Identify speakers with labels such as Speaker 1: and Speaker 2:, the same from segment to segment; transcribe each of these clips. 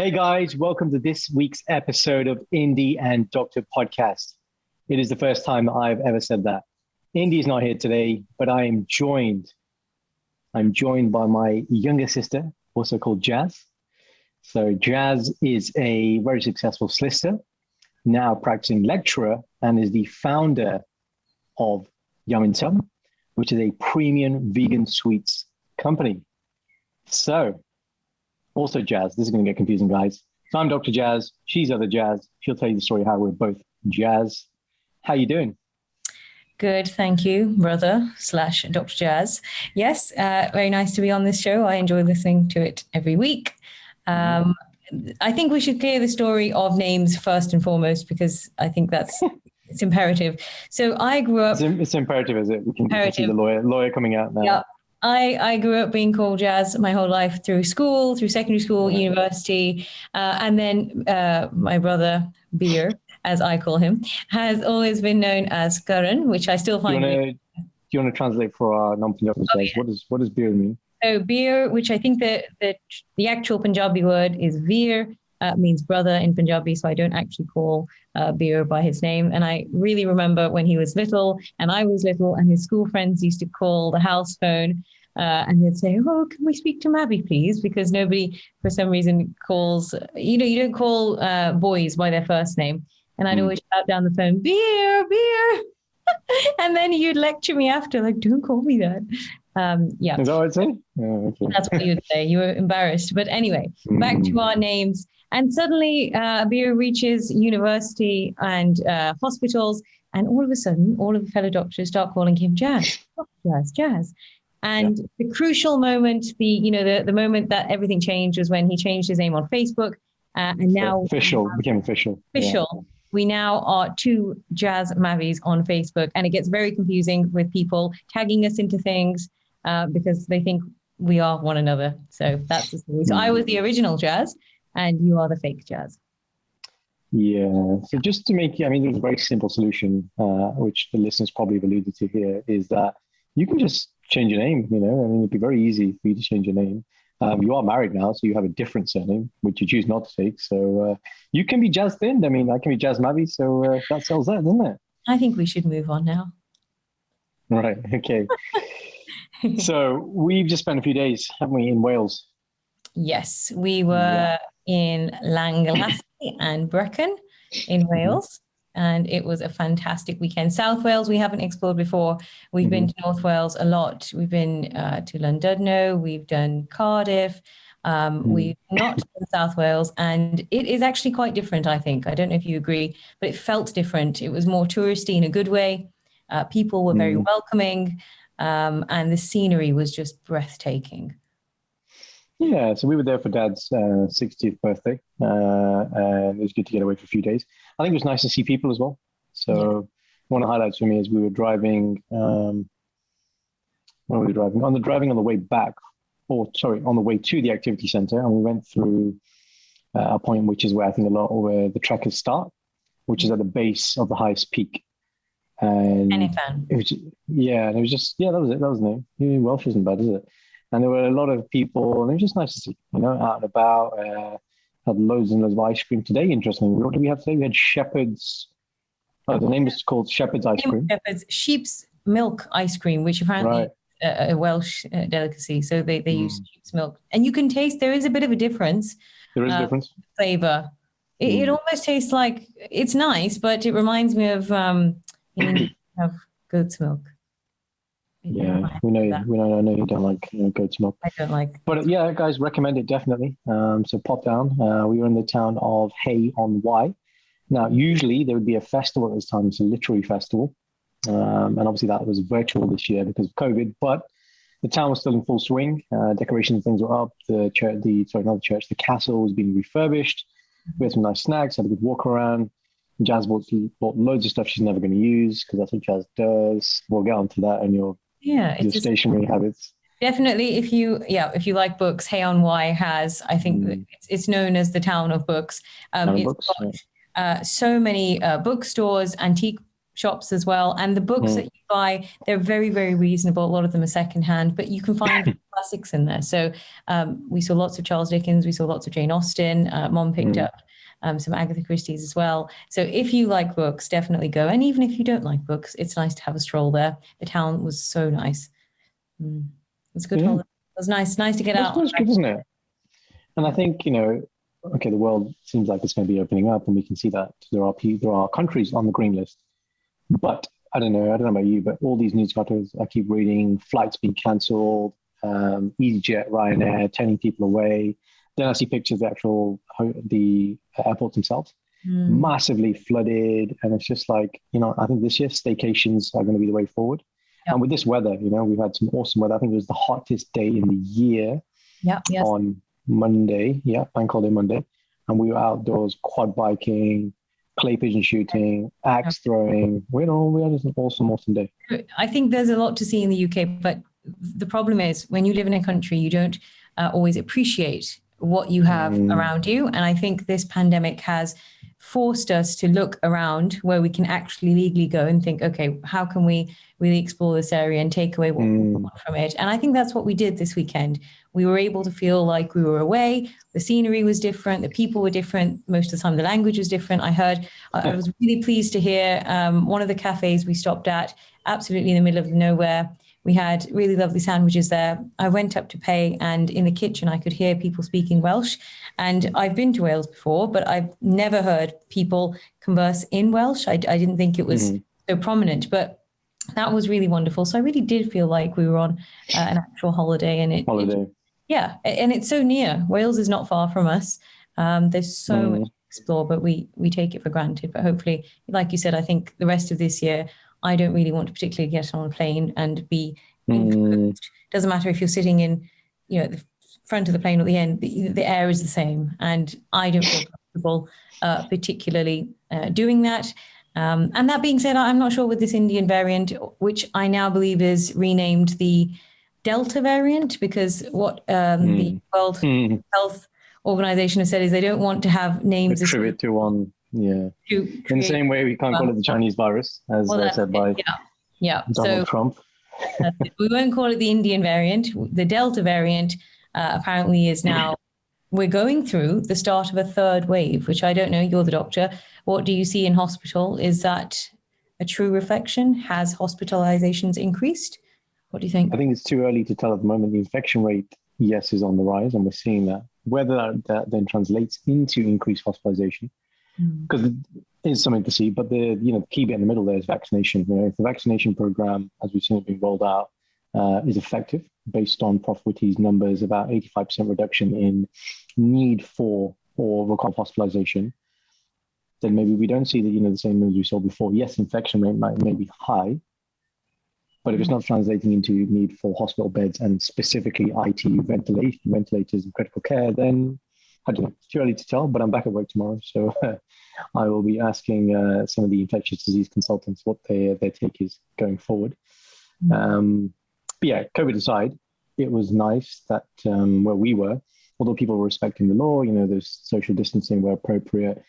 Speaker 1: Hey guys, welcome to this week's episode of Indy and Dr. podcast. It is the first time I've ever said that. Indy is not here today, but I'm joined by my younger sister, also called Jaz. So Jaz is a very successful solicitor, now practicing lecturer, and is the founder of Yumintum, which is a premium vegan sweets company. So also Jaz, this is going to get confusing, guys. So I'm Dr. Jaz, she's other Jaz. She'll tell you the story how we're both Jaz. How you doing?
Speaker 2: Good, thank you, brother / Dr. Jaz. Yes, very nice to be on this show. I enjoy listening to it every week. I think we should clear the story of names first and foremost, because I think it's imperative. So I grew up...
Speaker 1: It's imperative, is it? We can see the lawyer coming out now.
Speaker 2: Yeah. I grew up being called Jaz my whole life through school, through secondary school, university, and then my brother, Beer, as I call him, has always been known as Karan, which I still find...
Speaker 1: Do you want to translate for our non-Punjabi guys? Yeah. What does Beer mean?
Speaker 2: So Beer, which I think the actual Punjabi word is Veer, means brother in Punjabi, so I don't actually call Beer by his name. And I really remember when he was little and I was little, and his school friends used to call the house phone and they'd say, "Oh, can we speak to Mavi, please?" Because nobody, for some reason, calls, you don't call boys by their first name. And I'd always shout down the phone, "Beer, Beer." And then you'd lecture me after, like, "Don't call me that." Yeah.
Speaker 1: Is that what I'd say? Oh, okay.
Speaker 2: That's what you'd say. You were embarrassed. But anyway, back to our names. And suddenly Beer reaches university and hospitals, and all of a sudden, all of the fellow doctors start calling him Jaz, Jaz. And the crucial moment, the moment that everything changed was when he changed his name on Facebook. And now
Speaker 1: became official.
Speaker 2: Yeah. We now are two Jaz Mavis on Facebook, and it gets very confusing with people tagging us into things because they think we are one another. So that's the story. So I was the original Jaz, and you are the fake Jaz.
Speaker 1: Yeah. So just to make, there's a very simple solution, which the listeners probably have alluded to here, is that you can just change your name. It'd be very easy for you to change your name. You are married now, so you have a different surname, which you choose not to take. So you can be Jaz Thind. I can be Jaz Mavi. So that sells that, doesn't it?
Speaker 2: I think we should move on now.
Speaker 1: Right. Okay. So we've just spent a few days, haven't we, in Wales?
Speaker 2: Yes, we were in Llangollen and Brecon in Wales. And it was a fantastic weekend. South Wales, we haven't explored before. We've been to North Wales a lot. We've been to Llandudno. We've done Cardiff. We've not done South Wales. And it is actually quite different, I think. I don't know if you agree, but it felt different. It was more touristy in a good way. People were very welcoming. And the scenery was just breathtaking.
Speaker 1: Yeah, so we were there for Dad's 60th birthday, and it was good to get away for a few days. I think it was nice to see people as well. So one of the highlights for me is we were driving, on the way back, on the way to the activity center, and we went through a point which is where I think where the trekkers start, which is at the base of the highest peak. And it was, that was it. That was the name. Welsh isn't bad, is it? And there were a lot of people, and it was just nice to see, out and about. Had loads and loads of ice cream today. Interestingly, what did we have today? We had Shepherd's. The name was called Shepherd's ice cream.
Speaker 2: Shepherd's sheep's milk ice cream, which apparently is a Welsh delicacy. So they use sheep's milk, and you can taste. There is a bit of a difference.
Speaker 1: There is a difference.
Speaker 2: Flavor. It almost tastes like it's nice, but it reminds me of of goat's milk.
Speaker 1: Yeah, I know you don't like goat's milk.
Speaker 2: I don't like.
Speaker 1: But guys, recommend it definitely. So pop down. We were in the town of Hay-on-Wye. Now, usually there would be a festival at this time. It's a literary festival. And obviously that was virtual this year because of COVID, but the town was still in full swing. Decorations and things were up. The castle was being refurbished. We had some nice snacks, had a good walk around. Jaz bought loads of stuff she's never going to use because that's what Jaz does. We'll get onto that and your stationery habits.
Speaker 2: Definitely, if you like books, Hay-on-Wye has, I think it's known as the town of books. It's got so many bookstores, antique shops as well. And the books that you buy, they're very, very reasonable. A lot of them are secondhand, but you can find classics in there. So we saw lots of Charles Dickens. We saw lots of Jane Austen. Mom picked up some Agatha Christie's as well. So if you like books, definitely go. And even if you don't like books, it's nice to have a stroll there. The town was so nice. It was a good holiday. It was nice to get out.
Speaker 1: It's good, isn't it? And I think, okay, the world seems like it's going to be opening up, and we can see that there are countries on the green list. But I don't know about you, but all these news articles I keep reading, flights being cancelled, EasyJet, Ryanair turning people away. Then I see pictures of the airports themselves, massively flooded. And it's just like, I think this year staycations are going to be the way forward. Yep. And with this weather, we've had some awesome weather. I think it was the hottest day in the year on Monday. Yeah, Bank Holiday Monday. And we were outdoors quad biking, clay pigeon shooting, axe throwing. We had an awesome day.
Speaker 2: I think there's a lot to see in the UK, but the problem is when you live in a country, you don't always appreciate what you have around you. And I think this pandemic has forced us to look around where we can actually legally go and think, okay, how can we really explore this area and take away what we want from it? And I think that's what we did this weekend. We were able to feel like we were away. The scenery was different. The people were different. Most of the time, the language was different. I was really pleased to hear one of the cafes we stopped at, absolutely in the middle of nowhere. We had really lovely sandwiches there. I went up to pay, and in the kitchen, I could hear people speaking Welsh. And I've been to Wales before, but I've never heard people converse in Welsh. I didn't think it was so prominent, but that was really wonderful. So I really did feel like we were on an actual holiday. And and it's so near. Wales is not far from us. There's so much to explore, but we take it for granted. But hopefully, like you said, I think the rest of this year, I don't really want to particularly get on a plane and be enclosed. Doesn't matter if you're sitting in, the front of the plane or the end, the air is the same. And I don't feel comfortable particularly doing that. And that being said, I'm not sure with this Indian variant, which I now believe is renamed the Delta variant, because what the World Health Organization has said is they don't want to have names
Speaker 1: attribute to one. Yeah. In the same way, we can't call it the Chinese virus, as said by Donald Trump.
Speaker 2: We won't call it the Indian variant. The Delta variant apparently is now, we're going through the start of a third wave, which I don't know. You're the doctor. What do you see in hospital? Is that a true reflection? Has hospitalizations increased? What do you think?
Speaker 1: I think it's too early to tell at the moment. The infection rate, yes, is on the rise, and we're seeing that. Whether that then translates into increased hospitalization, because it is something to see, but the key bit in the middle there is vaccination. If the vaccination program, as we've seen it being rolled out, is effective, based on Prof. Whitty's numbers, about 85% reduction in need for or recall hospitalization, then maybe we don't see the same numbers we saw before. Yes, infection rate may be high, but if it's not translating into need for hospital beds and specifically ITU ventilators and critical care, then I don't know. It's too early to tell, but I'm back at work tomorrow, so I will be asking some of the infectious disease consultants what their take is going forward. But yeah, COVID aside, it was nice that where we were, although people were respecting the law, there's social distancing where appropriate,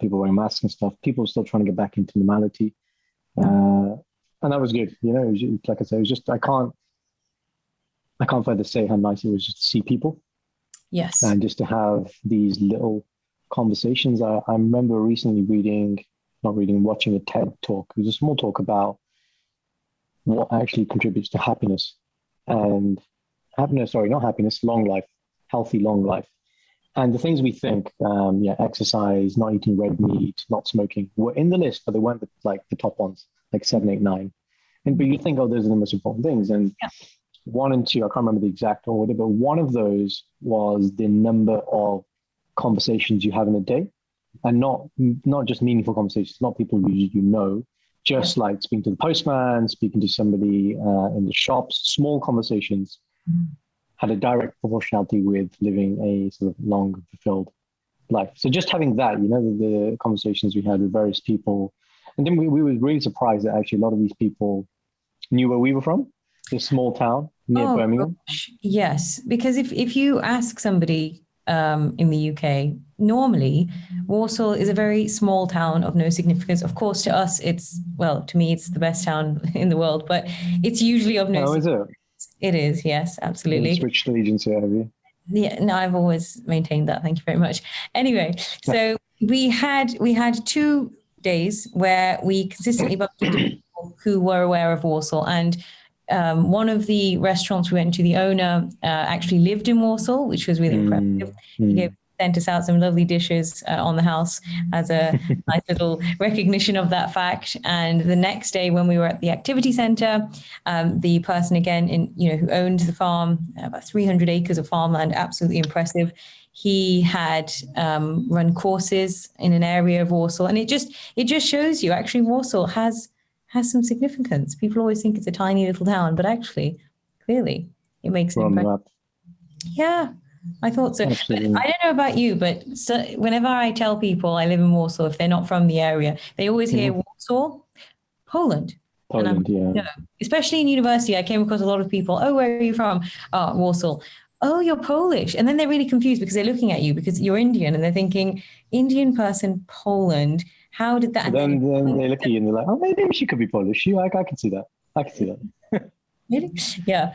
Speaker 1: people wearing masks and stuff, people were still trying to get back into normality. And that was good. It was, like I said, it was just, I can't further say how nice it was just to see people.
Speaker 2: Yes.
Speaker 1: And just to have these little conversations. I remember recently watching a TED talk. It was a small talk about what actually contributes to happiness. And long life, healthy long life. And the things we think, exercise, not eating red meat, not smoking, were in the list, but they weren't the top ones, like 7, 8, 9. But you think, those are the most important things. And 1 and 2, I can't remember the exact order, but one of those was the number of conversations you have in a day, and not just meaningful conversations, not people just like speaking to the postman, speaking to somebody in the shops. Small conversations had a direct proportionality with living a sort of long, fulfilled life. So just having that, the conversations we had with various people, and then we were really surprised that actually a lot of these people knew where we were from. This small town near Birmingham.
Speaker 2: Gosh. Yes, because if you ask somebody in the UK, normally Warsaw is a very small town of no significance. Of course, to us, to me, it's the best town in the world, but it's usually of no significance.
Speaker 1: Is it?
Speaker 2: It is, yes, absolutely.
Speaker 1: Switched allegiance here, have you?
Speaker 2: Yeah, no, I've always maintained that. Thank you very much. Anyway, so we had 2 days where we consistently bumped into people who were aware of Warsaw, and one of the restaurants we went to, the owner actually lived in Warsaw, which was really impressive. He sent us out some lovely dishes on the house as a nice little recognition of that fact. And the next day, when we were at the activity center, the person again who owned the farm, about 300 acres of farmland, absolutely impressive. He had run courses in an area of Warsaw, and it just shows you actually Warsaw has some significance. People always think it's a tiny little town, but actually, clearly, it makes an impression. Yeah, I thought so. I don't know about you, but whenever I tell people I live in Warsaw, if they're not from the area, they always hear Warsaw, Poland.
Speaker 1: Poland, yeah.
Speaker 2: No. Especially in university, I came across a lot of people. Oh, where are you from? Oh, Warsaw. Oh, you're Polish. And then they're really confused because they're looking at you because you're Indian and they're thinking, Indian person, Poland. How did that?
Speaker 1: Then they look at you and they're like, oh, maybe she could be Polish. I can see that. I can see that.
Speaker 2: Really? Yeah.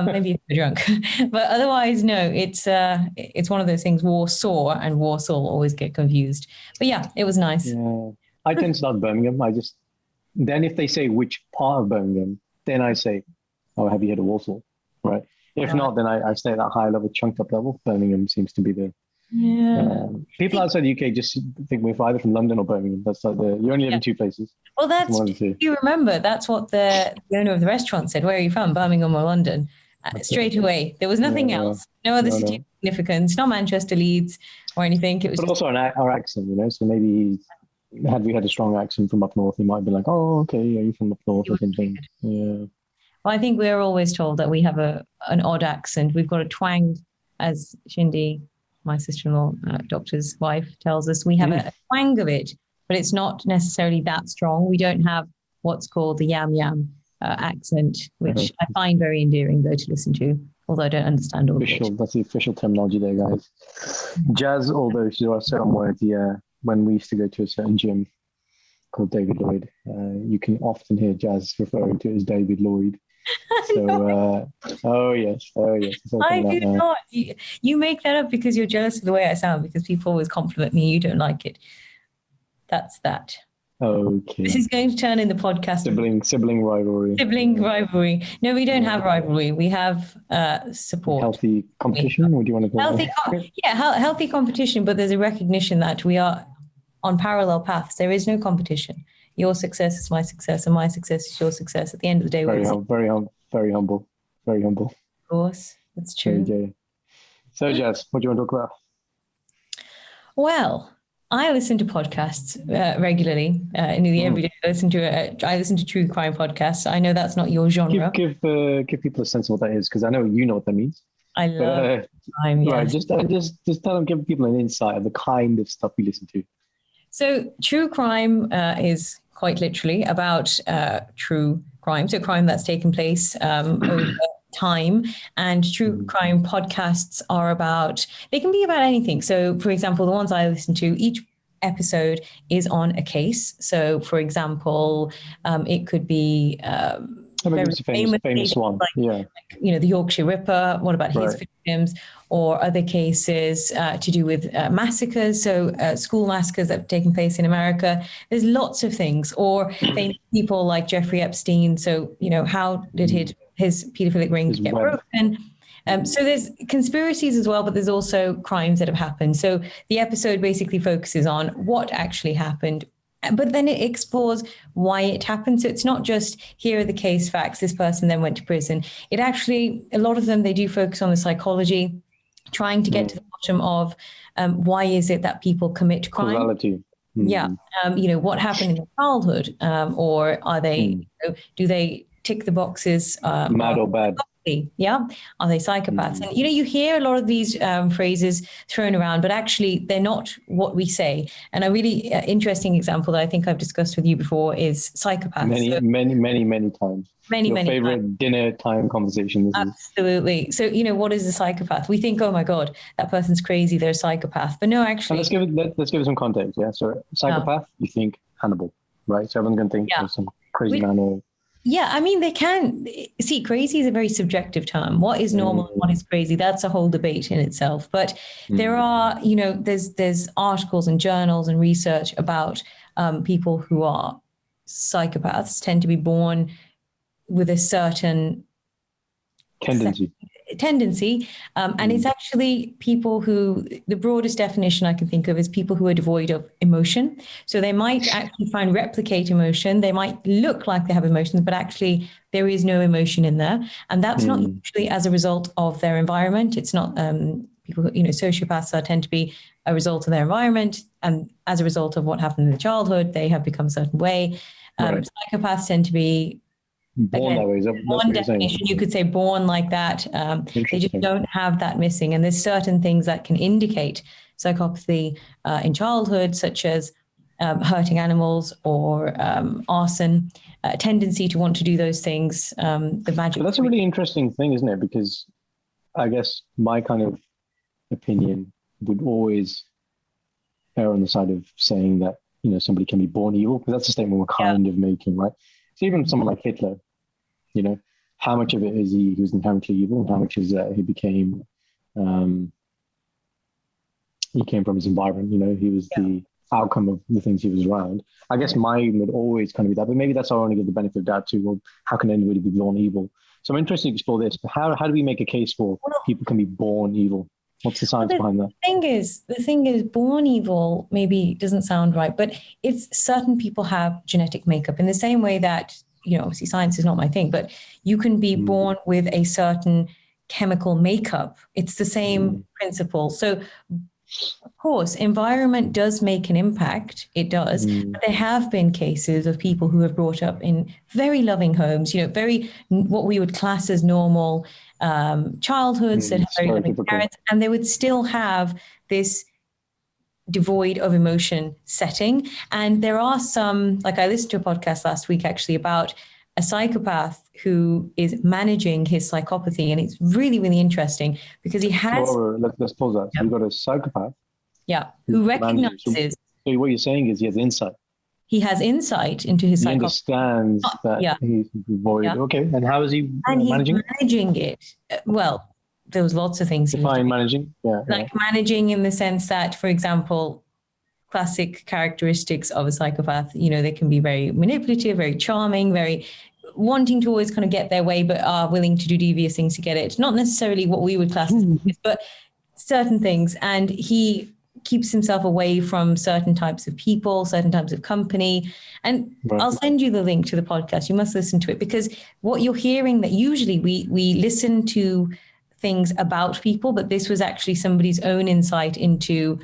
Speaker 2: Maybe if you're drunk. But otherwise, no, it's one of those things, Warsaw and Warsaw always get confused. But yeah, it was nice.
Speaker 1: Yeah. I tend to start Birmingham. Then if they say which part of Birmingham, then I say, oh, have you heard of Warsaw? Right. If not, then I stay at that high level, chunked up level. Birmingham seems to be the...
Speaker 2: Yeah.
Speaker 1: People outside the UK just think we're either from London or Birmingham. That's like you only live in two places.
Speaker 2: Well, you remember, that's what the owner of the restaurant said. Where are you from? Birmingham or London? Straight away. There was nothing else. No other city of significance. Not Manchester, Leeds or anything. It was
Speaker 1: also our accent, so maybe had we had a strong accent from up north, he might be like, oh, okay, are you from up north or something? Yeah.
Speaker 2: Well, I think we're always told that we have an odd accent. We've got a twang, as Shindy, my sister-in-law, doctor's wife, tells us. We have a twang of it, but it's not necessarily that strong. We don't have what's called the yam accent, which I find very endearing, though, to listen to, although I don't understand all of it.
Speaker 1: That's the official terminology there, guys. Jazz, although there are certain words, when we used to go to a certain gym called David Lloyd, you can often hear Jazz referring to it as David Lloyd. So, oh yes.
Speaker 2: I do not. You make that up because you're jealous of the way I sound, because people always compliment me. You don't like it. That's that.
Speaker 1: Okay.
Speaker 2: This is going to turn in the podcast.
Speaker 1: Sibling rivalry.
Speaker 2: Sibling rivalry. No, we don't have rivalry. We have support.
Speaker 1: Healthy competition. What do you want to call it?
Speaker 2: Healthy competition, but there's a recognition that we are on parallel paths. There is no competition. Your success is my success, and my success is your success. At the end of the day,
Speaker 1: very humble.
Speaker 2: Of course, that's true.
Speaker 1: So, Jazz, what do you want to talk about?
Speaker 2: Well, I listen to podcasts regularly, nearly every day. I listen to true crime podcasts. I know that's not your genre.
Speaker 1: Give people a sense of what that is, because I know you know what that means.
Speaker 2: I love crime. Yes.
Speaker 1: Right, just tell them, give people an insight of the kind of stuff you listen to.
Speaker 2: So, true crime is quite literally about true crime, so crime that's taken place over time. And true crime podcasts they can be about anything. So, for example, the ones I listen to, each episode is on a case. So, for example, it could be
Speaker 1: it's a famous one.
Speaker 2: Like, the Yorkshire Ripper. What about his victims? Or other cases to do with massacres, so school massacres that have taken place in America. There's lots of things. Or people like Jeffrey Epstein. So, how did his pedophilic ring get broken? So there's conspiracies as well, but there's also crimes that have happened. So the episode basically focuses on what actually happened, but then it explores why it happened. So it's not just, here are the case facts, this person then went to prison. It actually, a lot of them, they do focus on the psychology, trying to get to the bottom of why is it that people commit crime.
Speaker 1: Causality.
Speaker 2: Yeah. What happened in their childhood, or are they, do they tick the boxes?
Speaker 1: Mad or bad.
Speaker 2: Yeah. Are they psychopaths? And, you hear a lot of these phrases thrown around, but actually they're not what we say. And a really interesting example that I think I've discussed with you before is psychopaths.
Speaker 1: Many times. Your
Speaker 2: Many
Speaker 1: favorite
Speaker 2: times.
Speaker 1: dinner time conversation.
Speaker 2: Absolutely. So, what is a psychopath? We think, oh my God, that person's crazy, they're a psychopath. But no, actually.
Speaker 1: Let's give it some context. Yeah. So psychopath, you think Hannibal, right? So everyone's going to think there's some crazy man or...
Speaker 2: Yeah, I mean, they can see crazy is a very subjective term. What is normal and what is crazy? That's a whole debate in itself. But there are, there's articles and journals and research about people who are psychopaths tend to be born with a certain tendency. And it's actually people who, the broadest definition I can think of is people who are devoid of emotion. So they might actually try and replicate emotion. They might look like they have emotions, but actually there is no emotion in there. And that's not usually as a result of their environment. It's not people, sociopaths tend to be a result of their environment. And as a result of what happened in their childhood, they have become a certain way. Psychopaths tend to be
Speaker 1: born that way.
Speaker 2: One definition, you could say born like that. They just don't have that missing. And there's certain things that can indicate psychopathy in childhood, such as hurting animals or arson, a tendency to want to do those things. But
Speaker 1: that's a really interesting thing, isn't it? Because I guess my kind of opinion would always err on the side of saying that, somebody can be born evil, because that's a statement we're kind of making, right? So even someone like Hitler, how much of it is he was inherently evil, and how much is he became, he came from his environment, he was the outcome of the things he was around. I guess mine would always kind of be that, but maybe that's how I want to give the benefit of doubt to, well, how can anybody be born evil? So I'm interested to explore this, but how do we make a case for people can be born evil? What's the science behind that?
Speaker 2: The thing is, born evil maybe doesn't sound right, but it's certain people have genetic makeup in the same way that, obviously science is not my thing, but you can be born with a certain chemical makeup. It's the same principle. So, of course, environment does make an impact. It does. But there have been cases of people who have brought up in very loving homes, very what we would class as normal childhoods that have very loving parents, and they would still have this devoid of emotion setting. And there are some, like I listened to a podcast last week actually about a psychopath who is managing his psychopathy, and it's really, really interesting because he has...
Speaker 1: Let's pause that. So you've got a psychopath.
Speaker 2: Yeah, who recognizes...
Speaker 1: So what you're saying is he has insight.
Speaker 2: He has insight into his psychopathy.
Speaker 1: He understands that he's devoid. Yeah. Okay, and how is he managing it?
Speaker 2: Managing it. Well, there was lots of things.
Speaker 1: Define managing?
Speaker 2: Managing in the sense that, for example, classic characteristics of a psychopath, they can be very manipulative, very charming, very wanting to always kind of get their way, but are willing to do devious things to get it. Not necessarily what we would class as, but certain things. And he keeps himself away from certain types of people, certain types of company. And I'll send you the link to the podcast. You must listen to it, because what you're hearing, that usually we listen to things about people, but this was actually somebody's own insight into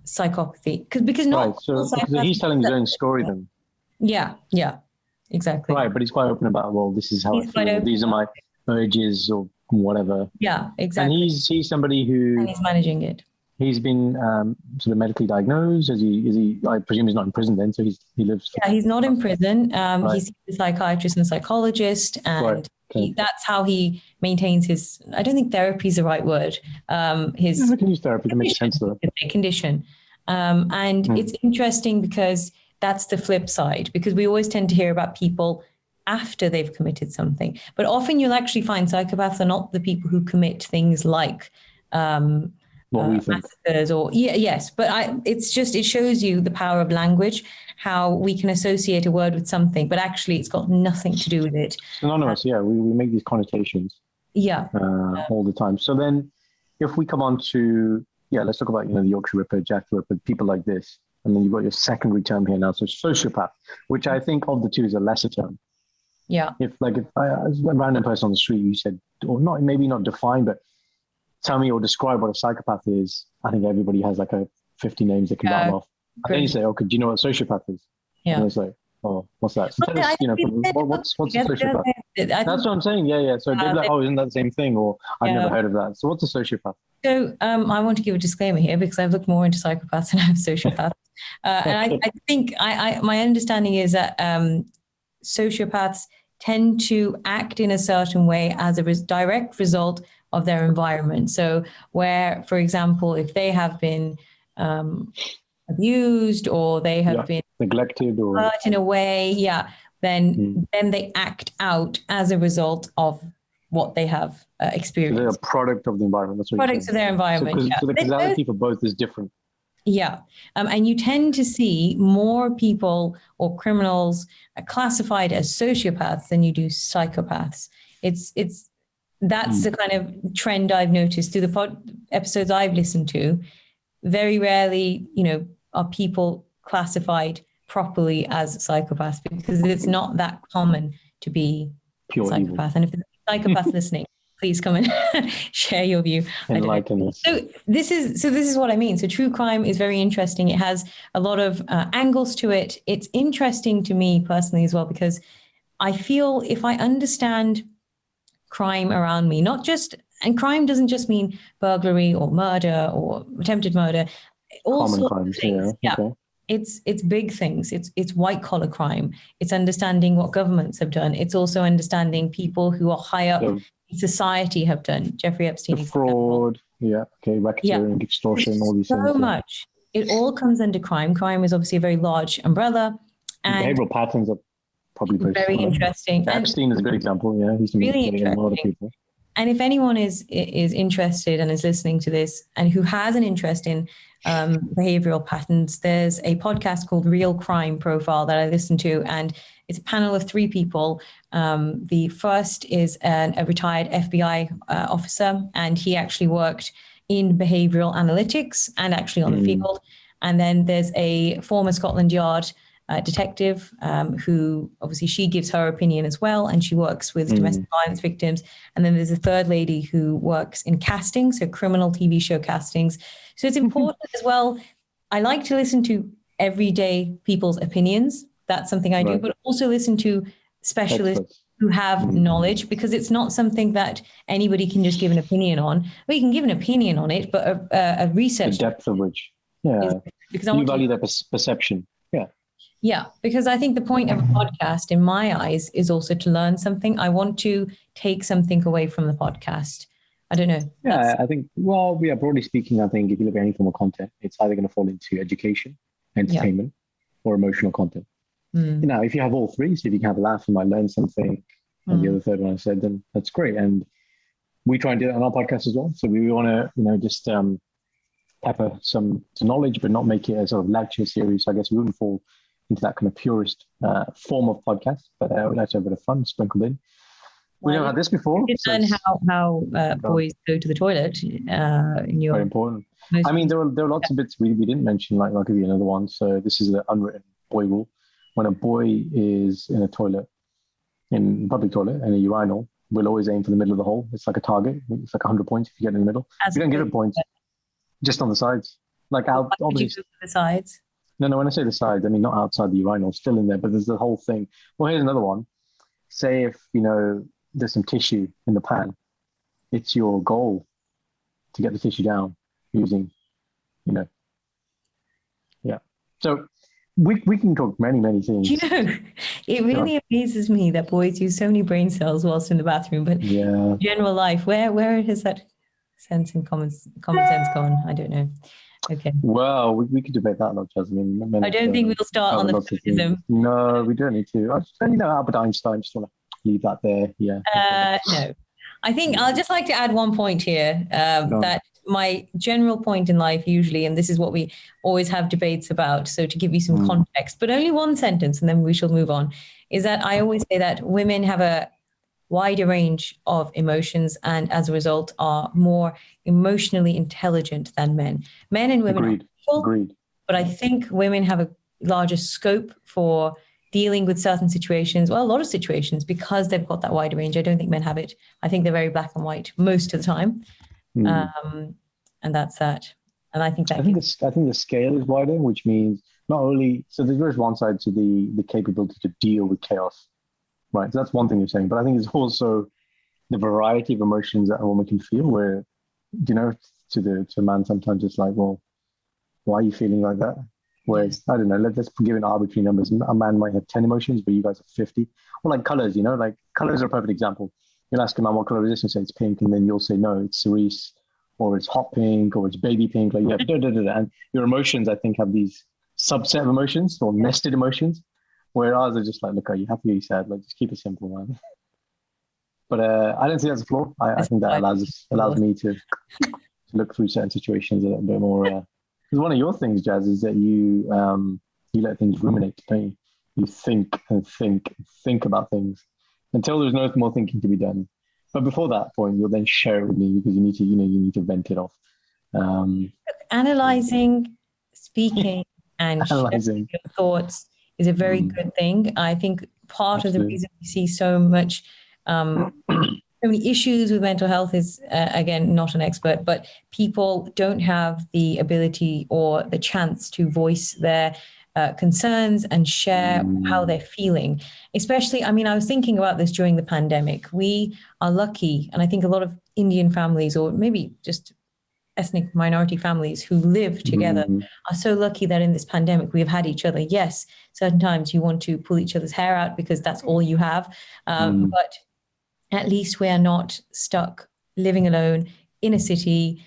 Speaker 2: psychopathy. Because not
Speaker 1: so he's telling his own story then.
Speaker 2: Yeah, exactly.
Speaker 1: Right, but he's quite open about, well, this is how I feel. These are my urges or whatever.
Speaker 2: Yeah, exactly.
Speaker 1: And he's somebody who...
Speaker 2: And he's managing it.
Speaker 1: He's been sort of medically diagnosed. Is he? I presume he's not in prison then. So he lives.
Speaker 2: Yeah, he's not in prison. He's a psychiatrist and psychologist, and that's how he maintains his. I don't think therapy is the right word. I
Speaker 1: can use therapy. That makes sense though.
Speaker 2: Condition, and it's interesting because that's the flip side. Because we always tend to hear about people after they've committed something, but often you'll actually find psychopaths are not the people who commit things like.
Speaker 1: What we think.
Speaker 2: Or but it shows you the power of language, how we can associate a word with something, but actually it's got nothing to do with it.
Speaker 1: It's anonymous, we make these connotations. All the time. So then, if we come on to let's talk about the Yorkshire Ripper, Jack the Ripper, people like this, and then you've got your secondary term here now, so sociopath, which I think of the two is a lesser term.
Speaker 2: Yeah.
Speaker 1: If a random person on the street, you said, or not, maybe not define, but tell me or describe what a psychopath is. I think everybody has like 50 names they can rattle off. And then you say, okay, do you know what a sociopath is?
Speaker 2: Yeah.
Speaker 1: And it's like, oh, what's that? So tell us, what's a sociopath? That's what I'm saying. Yeah. So they'd be like, oh, isn't that the same thing? Or I've never heard of that. So what's a sociopath?
Speaker 2: So I want to give a disclaimer here because I've looked more into psychopaths than I have sociopaths. And I think my understanding is that sociopaths tend to act in a certain way as a direct result of their environment. So where, for example, if they have been abused or they have been
Speaker 1: neglected or
Speaker 2: hurt in a way, then they act out as a result of what they have experienced.
Speaker 1: So they're a product of the environment. That's what
Speaker 2: products of their environment.
Speaker 1: So the causality for both is different.
Speaker 2: Yeah. And you tend to see more people or criminals classified as sociopaths than you do psychopaths. That's the kind of trend I've noticed through the episodes I've listened to. Very rarely, are people classified properly as psychopaths because it's not that common to be pure psychopath. Evil. And if there's a psychopath listening, please come and share your view.
Speaker 1: Enlighten us.
Speaker 2: So this is what I mean. So true crime is very interesting. It has a lot of angles to it. It's interesting to me personally as well, because I feel if I understand crime around me, and crime doesn't just mean burglary or murder or attempted murder.
Speaker 1: Common crimes,
Speaker 2: yeah. Okay. It's big things. It's white collar crime. It's understanding what governments have done. It's also understanding people who are high up in society have done. Jeffrey Epstein.
Speaker 1: The fraud, racketeering, extortion, all these things.
Speaker 2: So much. It all comes under crime. Crime is obviously a very large umbrella. And
Speaker 1: behavioral patterns are probably
Speaker 2: very interesting.
Speaker 1: Epstein is a good example. Yeah, he's
Speaker 2: really interesting.
Speaker 1: A lot of people.
Speaker 2: And if anyone is interested and is listening to this and who has an interest in behavioral patterns, there's a podcast called Real Crime Profile that I listen to, and it's a panel of 3 people. The first is a retired FBI officer, and he actually worked in behavioral analytics and actually on the field. And then there's a former Scotland Yard detective who obviously she gives her opinion as well, and she works with domestic violence victims. And then there's a third lady who works in casting, so criminal TV show castings. So it's important as well. I like to listen to everyday people's opinions. That's something I do, but also listen to specialists who have knowledge, because it's not something that anybody can just give an opinion on. Well, you can give an opinion on it, but a research.
Speaker 1: The depth of which, because you value their perception.
Speaker 2: Yeah, because I think the point of a podcast, in my eyes, is also to learn something. I want to take something away from the podcast. I don't know.
Speaker 1: Yeah, I think, broadly speaking, I think if you look at any form of content, it's either going to fall into education, entertainment, or emotional content. Now, if you have all 3, so if you can have a laugh and might learn something, and the other third one I said, then that's great. And we try and do that on our podcast as well. So we want to, just pepper some knowledge, but not make it a sort of lecture series. So I guess we wouldn't fall into that kind of purist form of podcast, but we like to have a bit of fun sprinkled in. We never had this before.
Speaker 2: You did learn how boys go to the toilet in your...
Speaker 1: Very important. I mean, there are lots of bits we didn't mention, like I'll give you another one. So this is the Unwritten Boy Rule. When a boy is in a toilet, in a public toilet, in a urinal, we'll always aim for the middle of the hole. It's like a target. It's like 100 points if you get in the middle. You don't give it points, just on the sides. Like out, obviously.
Speaker 2: The sides?
Speaker 1: No, when I say the sides, I mean not outside the urinal, still in there, but there's the whole thing. Well, here's another one. Say if, there's some tissue in the pan, it's your goal to get the tissue down using, So we can talk many, many things.
Speaker 2: It really amazes me that boys use so many brain cells whilst in the bathroom, but general life, where has that sense and common sense gone? I don't know. Okay.
Speaker 1: Well, we could debate that a lot, Jasmine.
Speaker 2: I don't think we'll start on the feminism.
Speaker 1: No, we don't need to. Albert Einstein, just want to leave that there. Yeah.
Speaker 2: No. I think I'll just like to add one point here, that my general point in life usually, and this is what we always have debates about, so to give you some context, but only one sentence and then we shall move on, is that I always say that women have a wider range of emotions and as a result are more emotionally intelligent than men. Men and women are equal, but I think women have a larger scope for dealing with certain situations, well, a lot of situations, because they've got that wider range. I don't think men have it. I think they're very black and white most of the time. And that's that. And I think that... I think
Speaker 1: the scale is wider, which means not only... So there's one side to the capability to deal with chaos right? So that's one thing you're saying. But I think it's also the variety of emotions that a woman can feel where, to a man, sometimes it's like, well, why are you feeling like that? Whereas, I don't know, let's give it arbitrary numbers. A man might have 10 emotions, but you guys have 50. Or like colors, like colors are a perfect example. You'll ask a man what color is this and say it's pink, and then you'll say, no, it's cerise, or it's hot pink, or it's baby pink. Like you have and your emotions, I think, have these subset of emotions or nested emotions, where ours are just like, look, are you happy or are you sad? Like, just keep it simple, man. But I don't see that as a flaw. I think that allows me to look through certain situations a little bit more. Because one of your things, Jaz, is that you let things ruminate, don't you? You think and think and think about things until there's no more thinking to be done. But before that point, you'll then share it with me because you need to vent it off.
Speaker 2: Analyzing, speaking, and sharing your thoughts is a very good thing. I think part of the reason we see so much so many issues with mental health is, again, not an expert, but people don't have the ability or the chance to voice their concerns and share how they're feeling. Especially, I mean, I was thinking about this during the pandemic. We are lucky, and I think a lot of Indian families, or maybe just ethnic minority families who live together, are so lucky that in this pandemic we have had each other. Yes, certain times you want to pull each other's hair out because that's all you have, but at least we are not stuck living alone in a city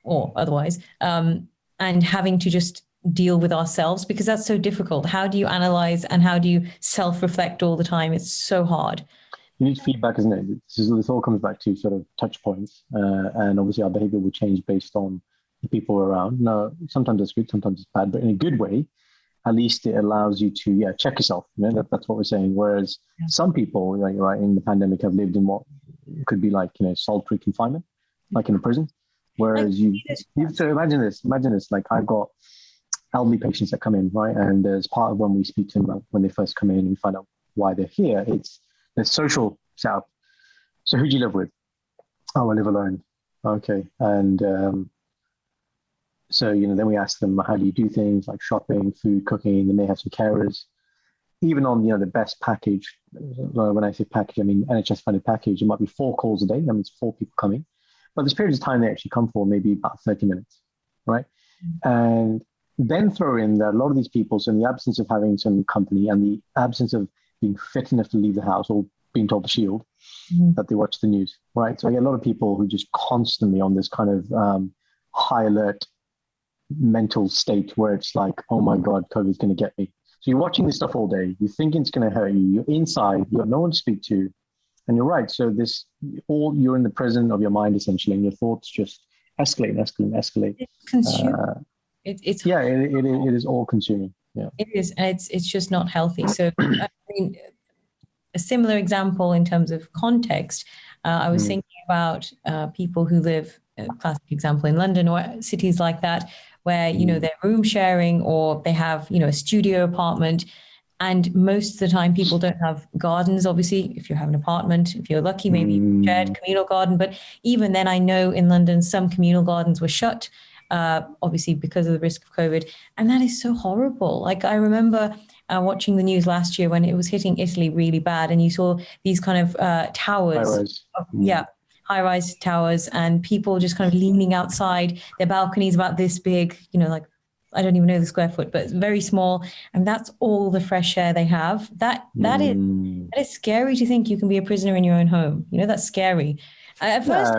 Speaker 2: or otherwise, and having to just deal with ourselves, because that's so difficult. How do you analyze and how do you self-reflect all the time? It's so hard.
Speaker 1: You need feedback, isn't it? This all comes back to sort of touch points, and obviously our behavior will change based on the people around. No, sometimes it's good, sometimes it's bad, but in a good way, at least it allows you to check yourself. That's what we're saying. Whereas some people, like, right, in the pandemic have lived in what could be like, solitary confinement, like in a prison. Whereas so imagine this, like I've got elderly patients that come in, right? And as part of when we speak to them about when they first come in and find out why they're here, it's the social setup. So who do you live with? Oh, I live alone. Okay. And so, then we ask them, how do you do things like shopping, food, cooking? They may have some carers. Even on, the best package, when I say package, I mean NHS funded package, it might be 4 calls a day. That means 4 people coming. But this period of time they actually come for maybe about 30 minutes, right? And then throw in that a lot of these people, so in the absence of having some company and the absence of being fit enough to leave the house or being told to shield, that they watch the news, right? So I get a lot of people who just constantly on this kind of high alert mental state where it's like, oh my God, COVID's going to get me. So you're watching this stuff all day. You think it's going to hurt you. You're inside. You have no one to speak to. And you're right. So you're in the prison of your mind, essentially, and your thoughts just escalate. It is all consuming. Yeah,
Speaker 2: it is, and it's just not healthy. So, I mean, a similar example in terms of context. I was thinking about people who live, a classic example in London or cities like that, where they're room sharing or they have a studio apartment. And most of the time, people don't have gardens. Obviously, if you have an apartment, if you're lucky, maybe shared communal garden. But even then, I know in London, some communal gardens were shut, obviously because of the risk of COVID. And that is so horrible. Like I remember watching the news last year when it was hitting Italy really bad. And you saw these kind of towers. High-rise towers, and people just kind of leaning outside, their balconies about this big, like, I don't even know the square foot, but it's very small. And that's all the fresh air they have. That is scary to think you can be a prisoner in your own home. That's scary. At first,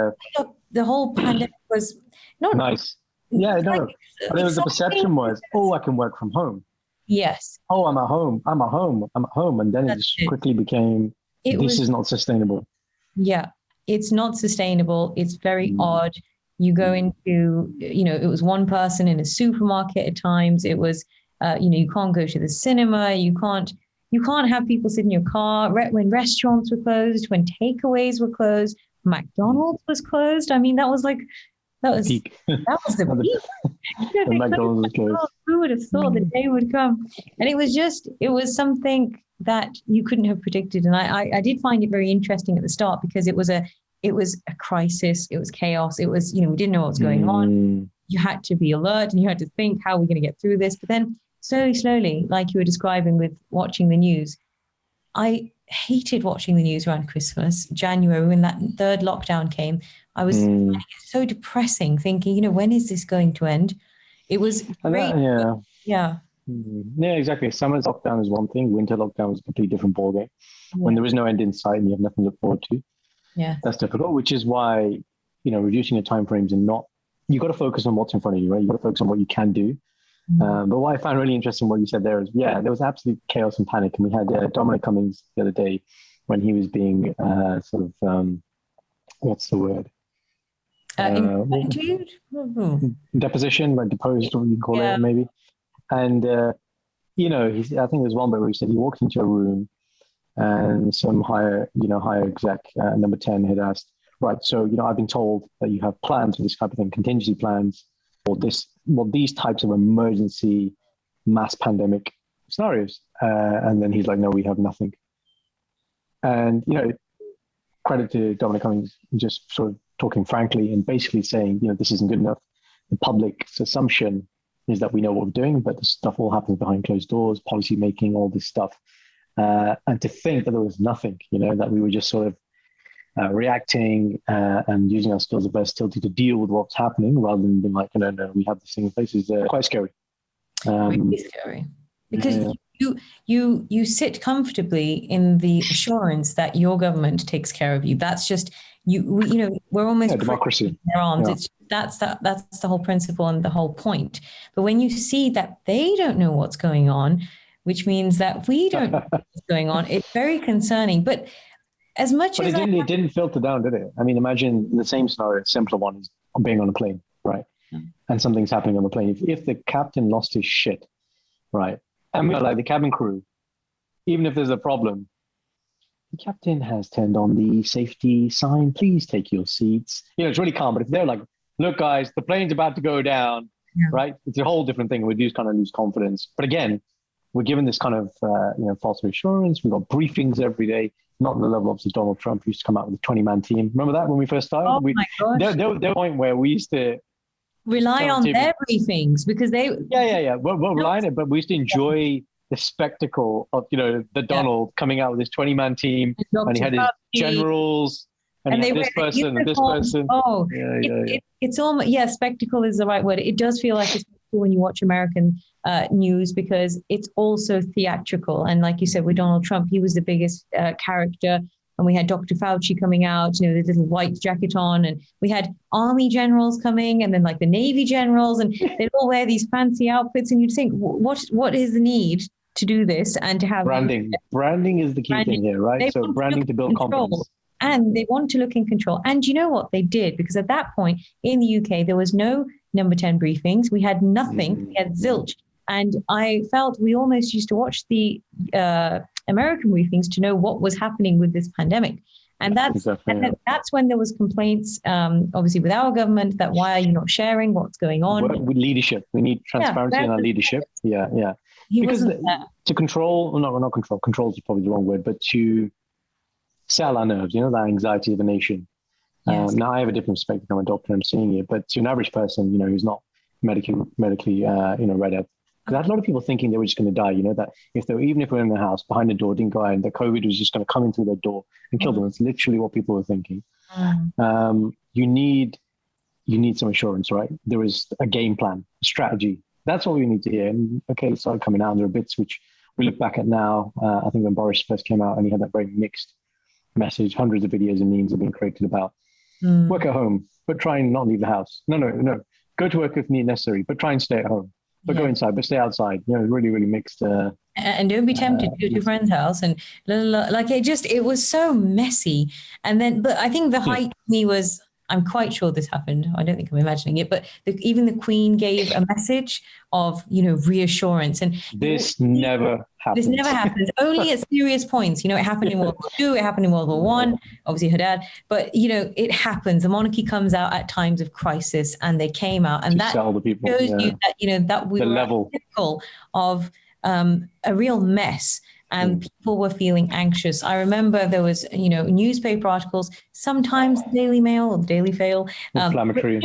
Speaker 2: the whole pandemic was not
Speaker 1: nice. Yeah, I know. But it was the perception was, I can work from home.
Speaker 2: Yes.
Speaker 1: Oh, I'm at home. And then it just quickly became, this is not sustainable.
Speaker 2: Yeah, it's not sustainable. It's very odd. You go into, it was one person in a supermarket at times. It was, you can't go to the cinema. You can't have people sit in your car. When restaurants were closed, when takeaways were closed, McDonald's was closed. I mean, that was peak. That was the peak.
Speaker 1: The McDonald's was closed.
Speaker 2: Who would have thought the day would come? And it was something that you couldn't have predicted. And I did find it very interesting at the start because it was a crisis. It was chaos. It was, we didn't know what was going on. You had to be alert and you had to think, how are we going to get through this? But then slowly, like you were describing with watching the news, I hated watching the news around Christmas, January, when that third lockdown came. I was so depressing, thinking, when is this going to end? It was great. Yeah.
Speaker 1: Yeah, exactly. Summer's lockdown is one thing. Winter lockdown is a completely different ballgame. Yeah. When there is no end in sight and you have nothing to look forward to, that's difficult, which is why, reducing your timeframes and you got to focus on what's in front of you, right? You got to focus on what you can do. But what I found really interesting, what you said there is, there was absolute chaos and panic. And we had Dominic Cummings the other day when he was being what's the word?
Speaker 2: Interviewed?
Speaker 1: Deposition, like deposed, or you call it maybe. And, I think there's one bit where he said he walked into a room and some higher exec, number 10, had asked, right, so, I've been told that you have plans for this type of thing, contingency plans, or these types of emergency mass pandemic scenarios. And then he's like, no, we have nothing. And, credit to Dominic Cummings, just sort of talking frankly and basically saying, this isn't good enough. The public's assumption is that we know what we're doing, but the stuff all happens behind closed doors, policy making, all this stuff. And to think that there was nothing, that we were just sort of reacting and using our skills of versatility to deal with what's happening rather than being like, no, we have this thing in place is quite scary.
Speaker 2: Really scary. Because you sit comfortably in the assurance that your government takes care of you. That's just, we're almost
Speaker 1: democracy in
Speaker 2: their arms. It's that's the whole principle and the whole point. But when you see that they don't know what's going on, which means that we don't know what's going on, it's very concerning. But as much as
Speaker 1: it didn't filter down, did it? I mean, imagine the same scenario, simpler one is being on a plane, right? And something's happening on the plane. If the captain lost his shit, right? And we're like the cabin crew, even if there's a problem, the captain has turned on the safety sign. Please take your seats. It's really calm. But if they're like, look, guys, the plane's about to go down, right? It's a whole different thing. We do kind of lose confidence. But again, we're given this kind of, false reassurance. We've got briefings every day, not on the level of Donald Trump used to come out with a 20-man team. Remember that when we first started?
Speaker 2: Oh, my gosh.
Speaker 1: There was a point where we used to
Speaker 2: rely on their briefings because they...
Speaker 1: Yeah. We'll rely on it, but we used to enjoy the spectacle of, the Donald coming out with his 20-man team and he had his generals and he had this person and this person.
Speaker 2: Oh, it's almost, spectacle is the right word. It does feel like it's when you watch American news because it's also theatrical. And like you said, with Donald Trump, he was the biggest character. And we had Dr. Fauci coming out, the little white jacket on, and we had army generals coming, and then like the Navy generals, and they'd all wear these fancy outfits. And you'd think, what is the need to do this and to have
Speaker 1: branding? Branding is the key thing here, right? So branding to build confidence.
Speaker 2: And they want to look in control. And you know what they did? Because at that point in the UK, there was no number 10 briefings. We had nothing. We had zilch. And I felt we almost used to watch the American briefings to know what was happening with this pandemic. And that's when there was complaints, obviously, with our government that why are you not sharing what's going on?
Speaker 1: With leadership. We need transparency in our leadership. Yeah. Because to control is probably the wrong word, but to sell our nerves, the anxiety of the nation. Yes. Now I have a different perspective. I'm a doctor, I'm seeing it, but to an average person, who's not medically read up, because I had a lot of people thinking they were just going to die, that even if we're in the house, behind the door, didn't go out, and the COVID was just going to come in through their door and kill them. It's literally what people were thinking. You need some assurance, right? There is a game plan, a strategy. That's what we need to hear. And okay, it started coming out, and there are bits which we look back at now. I think when Boris first came out and he had that very mixed message, hundreds of videos and memes have been created about work at home, but try and not leave the house. No. Go to work if necessary, but try and stay at home. But go inside, but stay outside. Really, really mixed.
Speaker 2: And don't be tempted to go to your friend's house. And it was so messy. And then, but I think the height for me was, I'm quite sure this happened. I don't think I'm imagining it, but even the Queen gave a message of, reassurance. And
Speaker 1: this never happens.
Speaker 2: This never happens. Only at serious points. It happened in World War II. It happened in World War I. Obviously, her dad. But it happens. The monarchy comes out at times of crisis, and they came out, and that shows you that that we were at the pinnacle of a real mess. And people were feeling anxious. I remember there was, newspaper articles, sometimes the Daily Mail or the Daily Fail.
Speaker 1: Inflammatory,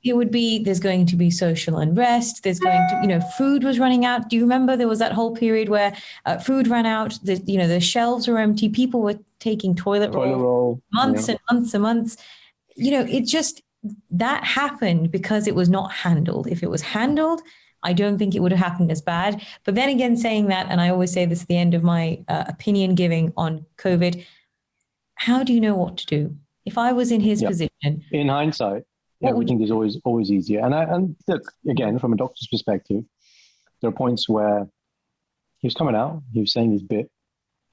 Speaker 2: it would be, there's going to be social unrest. There's going to, food was running out. Do you remember there was that whole period where food ran out? The shelves were empty. People were taking toilet roll months and months and months. It just, that happened because it was not handled. If it was handled, I don't think it would have happened as bad. But then again, saying that, and I always say this at the end of my opinion giving on COVID, how do you know what to do? If I was in his position.
Speaker 1: In hindsight, everything is always easier. And look, again, from a doctor's perspective, there are points where he was coming out, he was saying his bit,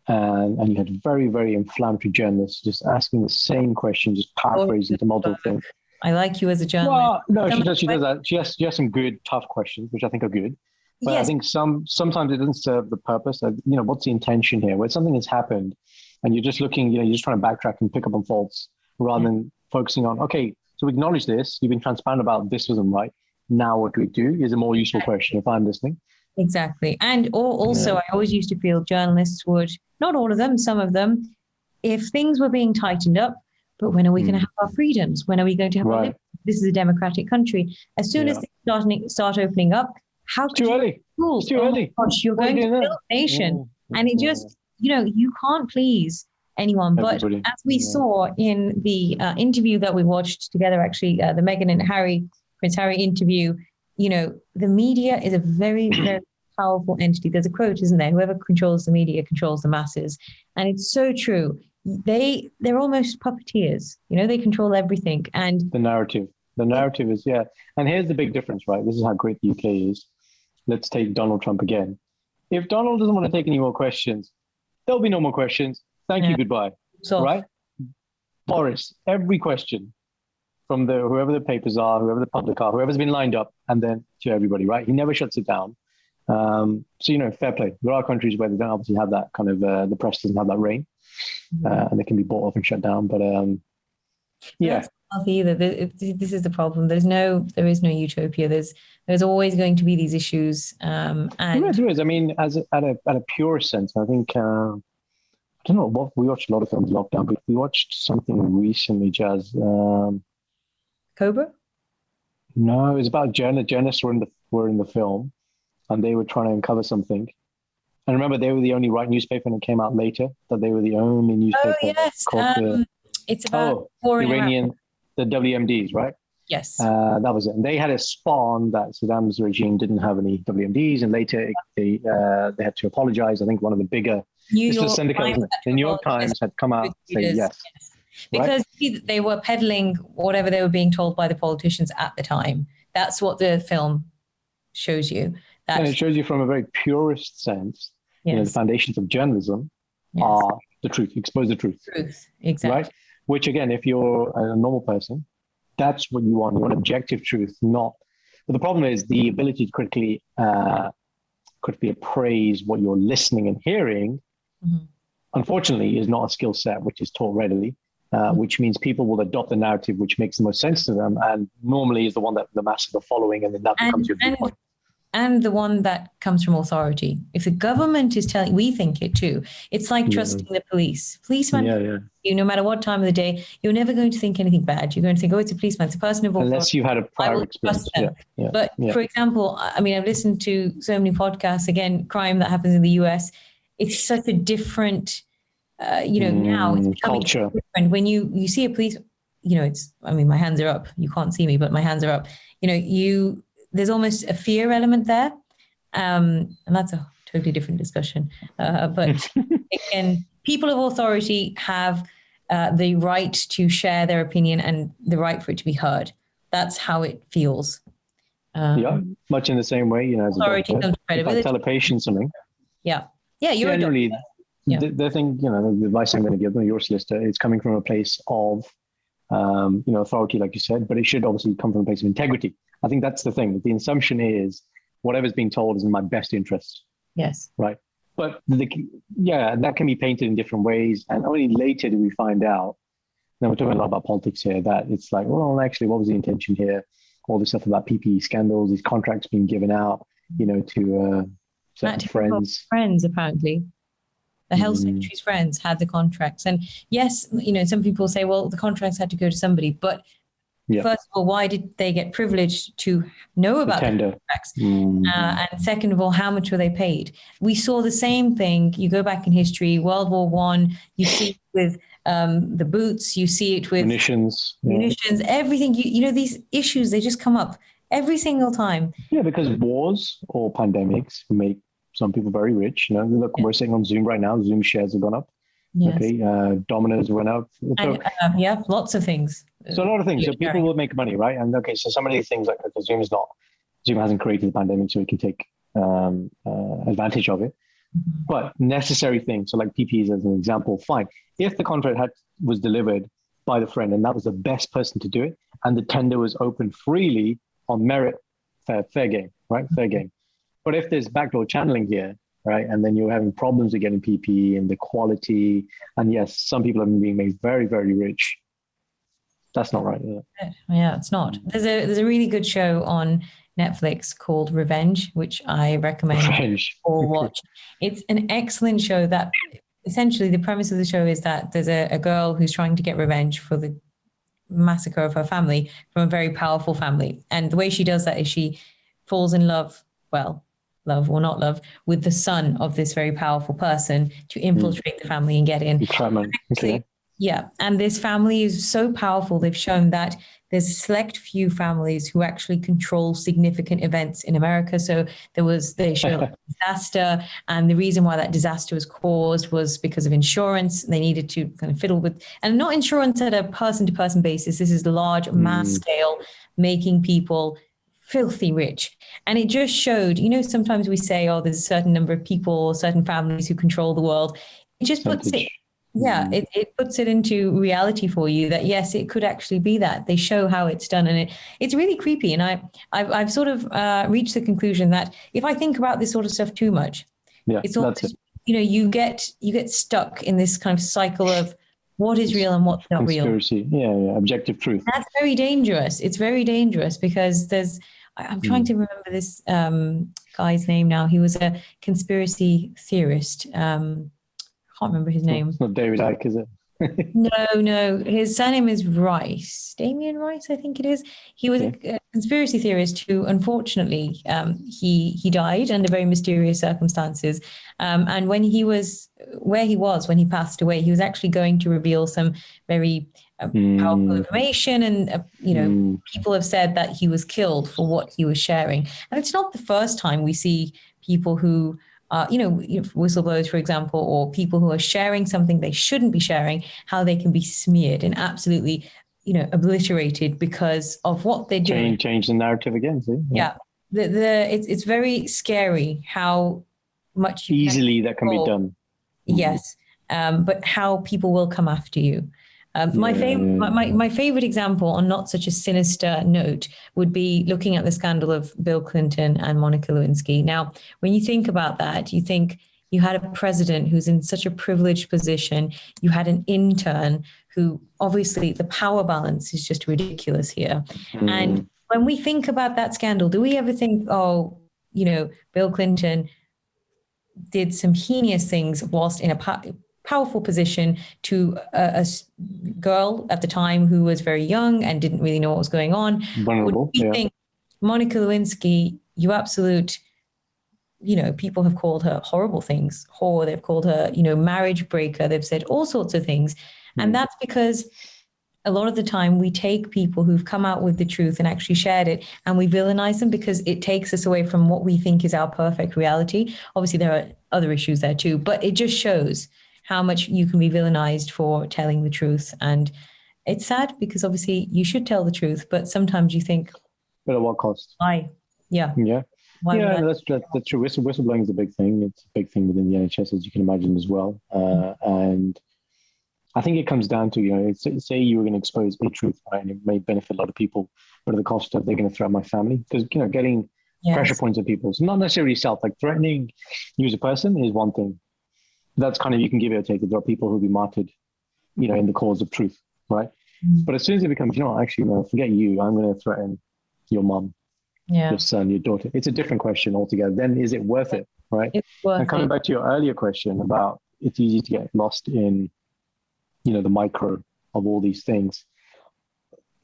Speaker 1: and you had very, very inflammatory journalists just asking the same question, just paraphrasing the model thing.
Speaker 2: I like you as a journalist.
Speaker 1: Well, no, she does that. She has some good, tough questions, which I think are good. But I think sometimes it doesn't serve the purpose. What's the intention here? Where something has happened and you're just looking, you're just trying to backtrack and pick up on faults rather than focusing on, okay, so we acknowledge this. You've been transparent about this wasn't right. Now what do we do? Is a more useful question if I'm listening.
Speaker 2: Exactly. And also, I always used to feel journalists would, not all of them, some of them, if things were being tightened up, but when are we going to have our freedoms? When are we going to have our liberties? This is a democratic country. As soon as things start opening up, how could
Speaker 1: too early? It's too early.
Speaker 2: Gosh, you're going to build a nation. And it just, you can't please anyone. Everybody. But as we saw in the interview that we watched together, actually, the Meghan and Prince Harry interview, the media is a very, very powerful entity. There's a quote, isn't there? Whoever controls the media controls the masses. And it's so true. They're almost puppeteers. They control everything. And
Speaker 1: the narrative is, And here's the big difference, right? This is how great the UK is. Let's take Donald Trump again. If Donald doesn't want to take any more questions, there'll be no more questions. Thank you, goodbye. Right? Boris, every question from whoever the papers are, whoever the public are, whoever's been lined up, and then to everybody, right? He never shuts it down. Fair play. There are countries where they don't obviously have that kind of, the press doesn't have that reign, and they can be bought off and shut down. But
Speaker 2: That's not either. This is the problem. There is no utopia. There's always going to be these issues. And
Speaker 1: there is. I mean, at a pure sense, I think. I don't know what we watched a lot of films lockdown, but we watched something recently, Jazz.
Speaker 2: Cobra?
Speaker 1: No, it was about journalists were in the film, and they were trying to uncover something. And remember, they were the only right newspaper, and it came out later that they were the only newspaper.
Speaker 2: Oh yes, it's about
Speaker 1: Iranian, the WMDs, right?
Speaker 2: Yes,
Speaker 1: that was it. And they had a spawn that Saddam's regime didn't have any WMDs, and later they had to apologize. I think one of the bigger the New York Times had come out and say yes.
Speaker 2: Because they were peddling whatever they were being told by the politicians at the time. That's what the film shows you.
Speaker 1: And it shows you from a very purist sense, the foundations of journalism are the truth, expose the truth.
Speaker 2: Truth, exactly.
Speaker 1: Right? Which again, if you're a normal person, that's what you want. You want objective truth, not. But the problem is the ability to critically appraise what you're listening and hearing, unfortunately, is not a skill set which is taught readily, which means people will adopt the narrative which makes the most sense to them, and normally is the one that the masses are following, and then that becomes your viewpoint.
Speaker 2: And the one that comes from authority. If the government is telling, we think it too. It's like trusting the police. Policeman, no matter what time of the day, you're never going to think anything bad. You're going to think, it's a policeman, it's a person of authority.
Speaker 1: Unless you had a prior experience.
Speaker 2: But for example, I've listened to so many podcasts, again, crime that happens in the US. It's such a different, now it's becoming
Speaker 1: culture.
Speaker 2: Different. When you see a police, my hands are up. You can't see me, but my hands are up. There's almost a fear element there. And that's a totally different discussion. But again, people of authority have the right to share their opinion and the right for it to be heard. That's how it feels.
Speaker 1: Much in the same way, as
Speaker 2: authority
Speaker 1: a doctor, if I tell a patient something.
Speaker 2: Yeah, you're
Speaker 1: generally, the thing, the advice I'm going to give them, your solicitor, is coming from a place of, authority, like you said, but it should obviously come from a place of integrity. I think that's the thing. The assumption is whatever's being told is in my best interest.
Speaker 2: Yes.
Speaker 1: Right. But that can be painted in different ways. And only later do we find out, now we're talking a lot about politics here, that it's like, well, actually, what was the intention here? All this stuff about PPE scandals, these contracts being given out, to certain friends.
Speaker 2: Friends, apparently. The health secretary's friends had the contracts. And yes, some people say, well, the contracts had to go to somebody, but First of all, why did they get privileged to know about the contracts? And second of all, how much were they paid? We saw the same thing. You go back in history, World War One. You see it with the boots. You see it with munitions, everything. You know, these issues, they just come up every single time.
Speaker 1: Yeah, because wars or pandemics make some people very rich. You know, look, we're sitting on Zoom right now. Zoom shares have gone up. Yes. Okay, Domino's went up. So,
Speaker 2: and, lots of things.
Speaker 1: So a lot of things. So people will make money, right? And okay, so some of these things like Zoom hasn't created the pandemic, so it can take advantage of it. But necessary things, so like PPEs as an example, fine. If the contract was delivered by the friend and that was the best person to do it, and the tender was open freely on merit, fair game, right? Fair game. But if there's backdoor channeling here, right, and then you're having problems with getting PPE and the quality, and yes, some people are being made very, very rich. That's not right, is it?
Speaker 2: Yeah, it's not. There's a really good show on Netflix called Revenge, which I recommend all watch. It's an excellent show that essentially the premise of the show is that there's a girl who's trying to get revenge for the massacre of her family from a very powerful family. And the way she does that is she falls in love, love or not love, with the son of this very powerful person to infiltrate the family and get in.
Speaker 1: Okay.
Speaker 2: Yeah. And this family is so powerful. They've shown that there's a select few families who actually control significant events in America. So they showed a disaster. And the reason why that disaster was caused was because of insurance. They needed to kind of fiddle with, and not insurance at a person to person basis. This is large mass scale, making people filthy rich. And it just showed, you know, sometimes we say, oh, there's a certain number of people or certain families who control the world. It just puts it, it puts it into reality for you that, yes, it could actually be that. They show how it's done. And it's really creepy. And I've sort of reached the conclusion that if I think about this sort of stuff too much, it's almost, you know, you get stuck in this kind of cycle of what is real and what's not real.
Speaker 1: Conspiracy. Yeah, objective truth.
Speaker 2: That's very dangerous. It's very dangerous because I'm trying to remember this guy's name now. He was a conspiracy theorist. I can't remember his name.
Speaker 1: It's not David Icke, is it?
Speaker 2: No. His surname is Rice. Damien Rice, I think it is. He was a conspiracy theorist who, unfortunately, he died under very mysterious circumstances. And when he was where he was when he passed away, he was actually going to reveal some very powerful information. And, people have said that he was killed for what he was sharing. And it's not the first time we see people who whistleblowers, for example, or people who are sharing something they shouldn't be sharing, how they can be smeared and absolutely, obliterated because of what they're doing.
Speaker 1: Change the narrative again. See?
Speaker 2: Yeah. It's very scary how much
Speaker 1: easily that can be done.
Speaker 2: Yes. But how people will come after you. My favorite example on not such a sinister note would be looking at the scandal of Bill Clinton and Monica Lewinsky. Now, when you think about that, you think you had a president who's in such a privileged position. You had an intern who obviously the power balance is just ridiculous here. And when we think about that scandal, do we ever think, Bill Clinton did some heinous things whilst in a powerful position to a girl at the time who was very young and didn't really know what was going on?
Speaker 1: Vulnerable,
Speaker 2: Would you think Monica Lewinsky, you absolute, people have called her horrible things, whore, they've called her, marriage breaker, they've said all sorts of things. And that's because a lot of the time we take people who've come out with the truth and actually shared it and we villainize them because it takes us away from what we think is our perfect reality. Obviously, there are other issues there too, but it just shows how much you can be villainized for telling the truth. And it's sad because obviously you should tell the truth, but sometimes you think,
Speaker 1: but at what cost?
Speaker 2: Why? Yeah.
Speaker 1: That's true. Whistleblowing is a big thing. It's a big thing within the NHS, as you can imagine as well. And I think it comes down to, say you were going to expose a truth, right? And it may benefit a lot of people, but at the cost of they're going to threaten my family. Because, getting pressure points at people, so not necessarily yourself, like threatening you as a person is one thing. That's kind of, you can give it or take it. There are people who'll be martyred, in the cause of truth, right? But as soon as it becomes, forget you, I'm going to threaten your mom, your son, your daughter. It's a different question altogether. Then is it worth it, right?
Speaker 2: It's worth
Speaker 1: and coming back to your earlier question about it's easy to get lost in, the micro of all these things.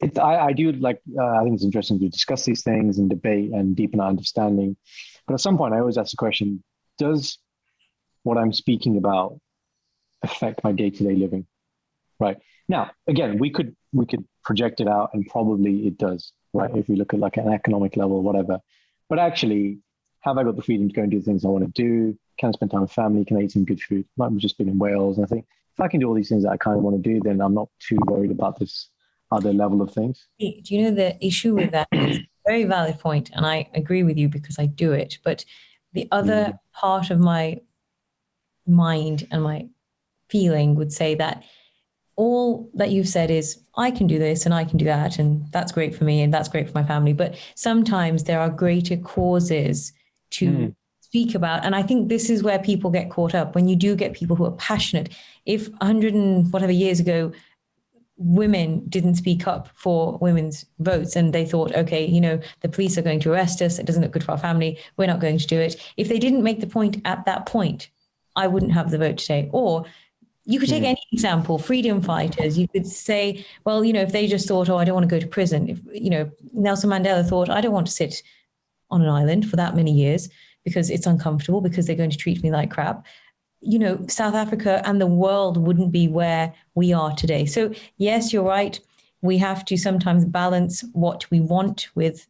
Speaker 1: I do like, I think it's interesting to discuss these things and debate and deepen our understanding. But at some point, I always ask the question, does what I'm speaking about affect my day-to-day living? Right. Now, again, we could project it out, and probably it does, right? If we look at like an economic level, whatever. But actually, have I got the freedom to go and do the things I want to do? Can I spend time with family? Can I eat some good food? Like we've just been in Wales. And I think if I can do all these things that I kind of want to do, then I'm not too worried about this other level of things.
Speaker 2: Do you know the issue with that is a very valid point, and I agree with you because I do it. But the other part of my mind and my feeling would say that all that you've said is I can do this and I can do that, and that's great for me and that's great for my family. But sometimes there are greater causes to speak about. And I think this is where people get caught up when you do get people who are passionate. If 100 and whatever years ago, women didn't speak up for women's votes and they thought, okay, you know, the police are going to arrest us. It doesn't look good for our family. We're not going to do it. If they didn't make the point at that point, I wouldn't have the vote today. Or you could take any example, freedom fighters. You could say, well, you know, if they just thought, oh, I don't want to go to prison. If, you know, Nelson Mandela thought, I don't want to sit on an island for that many years because it's uncomfortable, because they're going to treat me like crap. You know, South Africa and the world wouldn't be where we are today. So yes, you're right. We have to sometimes balance what we want with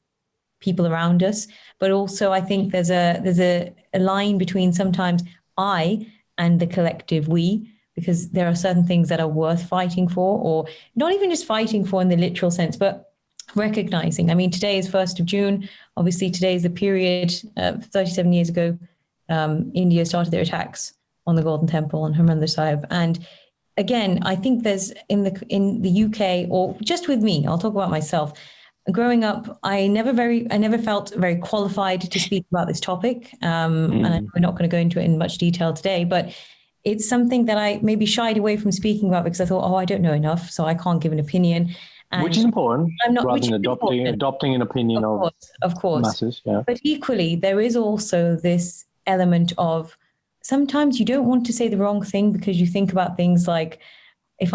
Speaker 2: people around us. But also I think there's a line between sometimes I and the collective we, because there are certain things that are worth fighting for, or not even just fighting for in the literal sense, but recognizing. I mean, today is 1st of June. Obviously, today is the period 37 years ago, India started their attacks on the Golden Temple on Harmandir Sahib. And again, I think there's in the UK, or just with me, I'll talk about myself. Growing up, I never felt very qualified to speak about this topic. And we're not going to go into it in much detail today, but it's something that I maybe shied away from speaking about because I thought, oh, I don't know enough, so I can't give an opinion. And
Speaker 1: which is important, rather than
Speaker 2: important.
Speaker 1: adopting an opinion
Speaker 2: of course.
Speaker 1: Masses. Yeah.
Speaker 2: But equally, there is also this element of sometimes you don't want to say the wrong thing because you think about things like, if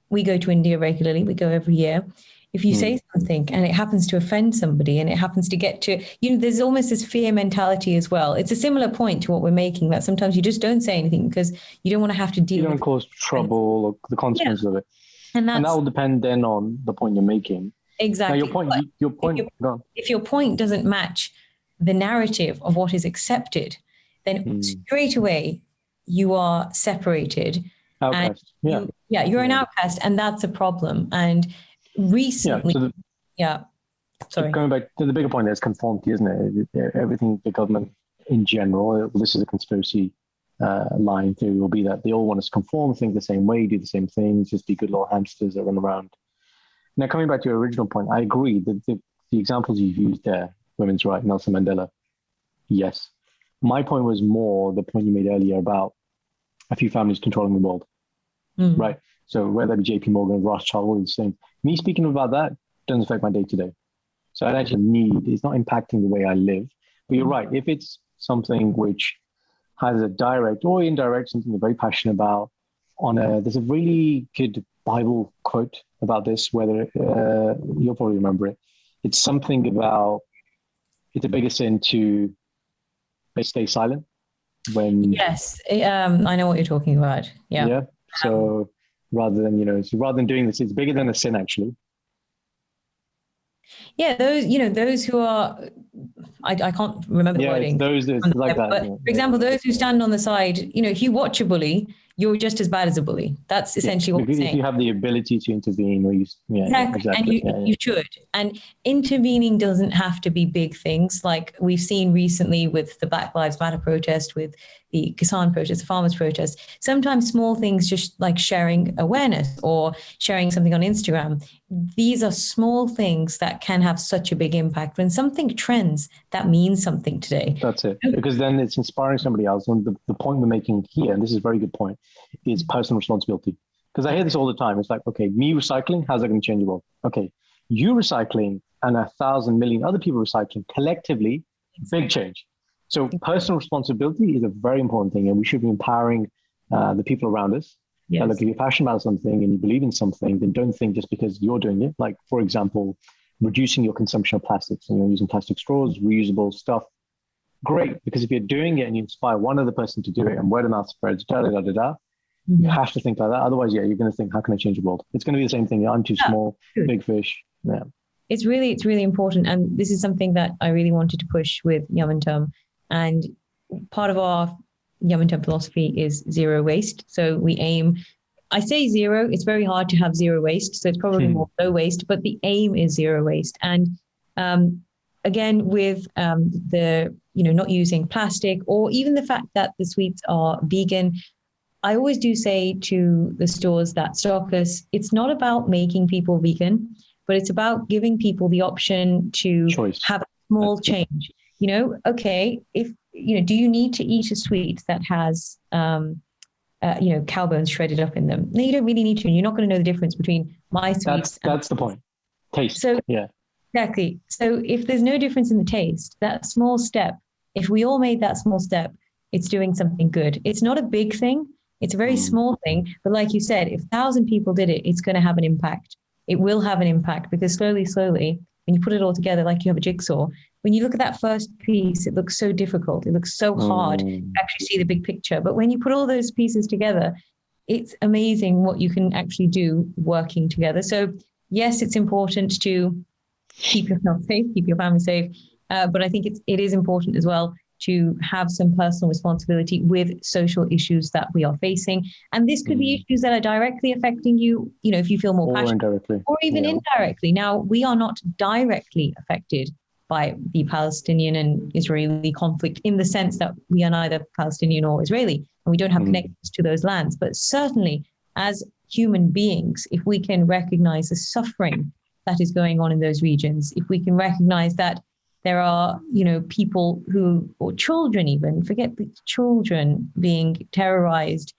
Speaker 2: we go to India regularly, we go every year. If you say something and it happens to offend somebody and it happens to get to, you know, there's almost this fear mentality as well. It's a similar point to what we're making, that sometimes you just don't say anything because you don't want to have to deal with it.
Speaker 1: You don't cause trouble or the consequences of it. And that will depend then on the point you're making.
Speaker 2: Exactly.
Speaker 1: Now your point.
Speaker 2: If your point doesn't match the narrative of what is accepted, then straight away you are separated.
Speaker 1: Outcast.
Speaker 2: And you're an outcast, and that's a problem. And recently, sorry.
Speaker 1: Going back to the bigger point, there's conformity, isn't it? Everything the government in general, this is a conspiracy line theory, will be that they all want us to conform, think the same way, do the same things, just be good little hamsters that run around. Now, coming back to your original point, I agree that the examples you've used there, women's rights, Nelson Mandela, yes. My point was more the point you made earlier about a few families controlling the world, right? So whether it be JP Morgan, Rothschild, all these things. Me speaking about that doesn't affect my day-to-day. So I actually it's not impacting the way I live. But you're right, if it's something which has a direct or indirect, something you're very passionate about, there's a really good Bible quote about this, whether you'll probably remember it. It's something about, it's a bigger sin to stay silent when...
Speaker 2: Yes, I know what you're talking about. Yeah.
Speaker 1: So rather than doing this, it's bigger than a sin, actually.
Speaker 2: Yeah, those who are, I can't remember the wording.
Speaker 1: Those like that.
Speaker 2: But for example, those who stand on the side, if you watch a bully, you're just as bad as a bully. That's essentially what we're saying.
Speaker 1: If you have the ability to intervene,
Speaker 2: exactly. And you should. And intervening doesn't have to be big things like we've seen recently with the Black Lives Matter protest, with the Kisan protest, the farmers protest. Sometimes small things, just like sharing awareness or sharing something on Instagram. These are small things that can have such a big impact. When something trends, that means something today.
Speaker 1: That's it. Because then it's inspiring somebody else. And the point we're making here, and this is a very good point, is personal responsibility. Because I hear this all the time. It's like, okay, me recycling, how's that going to change the world? Okay, you recycling and 1,000 million other people recycling collectively, big change. So personal responsibility is a very important thing, and we should be empowering the people around us. Now, look, if you're passionate about something and you believe in something, then don't think just because you're doing it. Like, for example, reducing your consumption of plastics, using plastic straws, reusable stuff. Great, because if you're doing it and you inspire one other person to do it and word of mouth spreads, you have to think like that. Otherwise, you're going to think, how can I change the world? It's going to be the same thing. I'm too small, big fish. Yeah.
Speaker 2: It's really important. And this is something that I really wanted to push with Yumintum. And part of our Yumintum philosophy is zero waste. So we aim, I say zero, it's very hard to have zero waste. So it's probably more low waste, but the aim is zero waste. And again, with the, not using plastic, or even the fact that the sweets are vegan, I always do say to the stores that stock us, it's not about making people vegan, but it's about giving people the option to have a small change. Okay, if, do you need to eat a sweet that has, cow bones shredded up in them? No, you don't really need to. You're not going to know the difference between my sweets.
Speaker 1: That's the point. Taste.
Speaker 2: So,
Speaker 1: yeah.
Speaker 2: Exactly. So if there's no difference in the taste, that small step, if we all made that small step, it's doing something good. It's not a big thing. It's a very small thing. But like you said, if 1,000 people did it, it's going to have an impact. It will have an impact because slowly, when you put it all together, like you have a jigsaw, when you look at that first piece, it looks so difficult. It looks so hard to actually see the big picture. But when you put all those pieces together, it's amazing what you can actually do working together. So yes, it's important to keep yourself safe, keep your family safe. But I think it is important as well to have some personal responsibility with social issues that we are facing. And this could be issues that are directly affecting you, if you feel more passionate, or even indirectly. Now, we are not directly affected by the Palestinian and Israeli conflict in the sense that we are neither Palestinian or Israeli, and we don't have connections to those lands. But certainly, as human beings, if we can recognize the suffering that is going on in those regions, if we can recognize that there are, people who, or children even, forget the children being terrorized,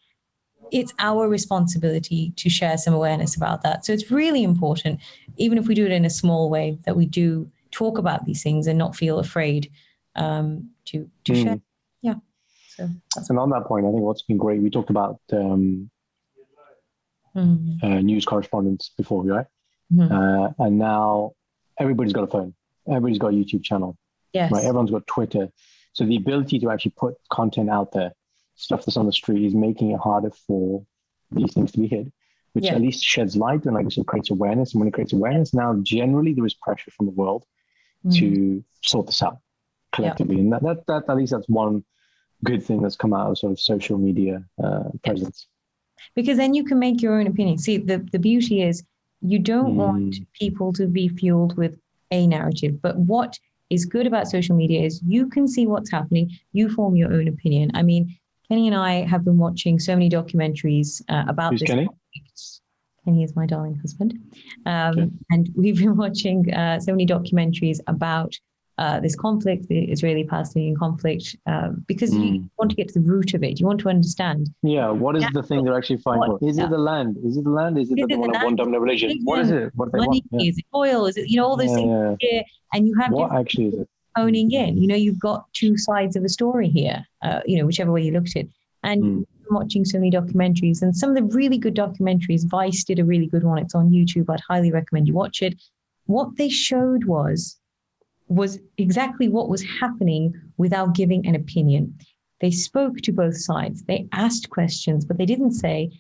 Speaker 2: it's our responsibility to share some awareness about that. So it's really important, even if we do it in a small way, that we do talk about these things and not feel afraid to share. Yeah.
Speaker 1: And on that point, I think what's been great, we talked about news correspondence before, right? And now everybody's got a phone. Everybody's got a YouTube channel.
Speaker 2: Yes.
Speaker 1: Right? Everyone's got Twitter. So the ability to actually put content out there, stuff that's on the street, is making it harder for these things to be hid, which at least sheds light and, like I said, creates awareness. And when it creates awareness, now generally there is pressure from the world to sort this out collectively. And that at least that's one good thing that's come out of sort of social media presence.
Speaker 2: Because then you can make your own opinion. See, the beauty is you don't want people to be fueled with a narrative, but what is good about social media is you can see what's happening, you form your own opinion. I mean, Kenny and I have been watching so many documentaries about this.
Speaker 1: Kenny?
Speaker 2: Kenny is my darling husband. And we've been watching so many documentaries about this conflict, the Israeli-Palestinian conflict, because you want to get to the root of it. You want to understand.
Speaker 1: Yeah, what is the thing they're actually fighting for? Is it the land? Is it the land? Is it the one dominant religion? What is it? What do they want?
Speaker 2: Is it oil? Is it, all those things here? And you have
Speaker 1: what actually is it?
Speaker 2: Honing in. You've got two sides of a story here, whichever way you look at it. And watching so many documentaries, and some of the really good documentaries, Vice did a really good one. It's on YouTube. I'd highly recommend you watch it. What they showed was exactly what was happening without giving an opinion. They spoke to both sides. They asked questions, but they didn't say,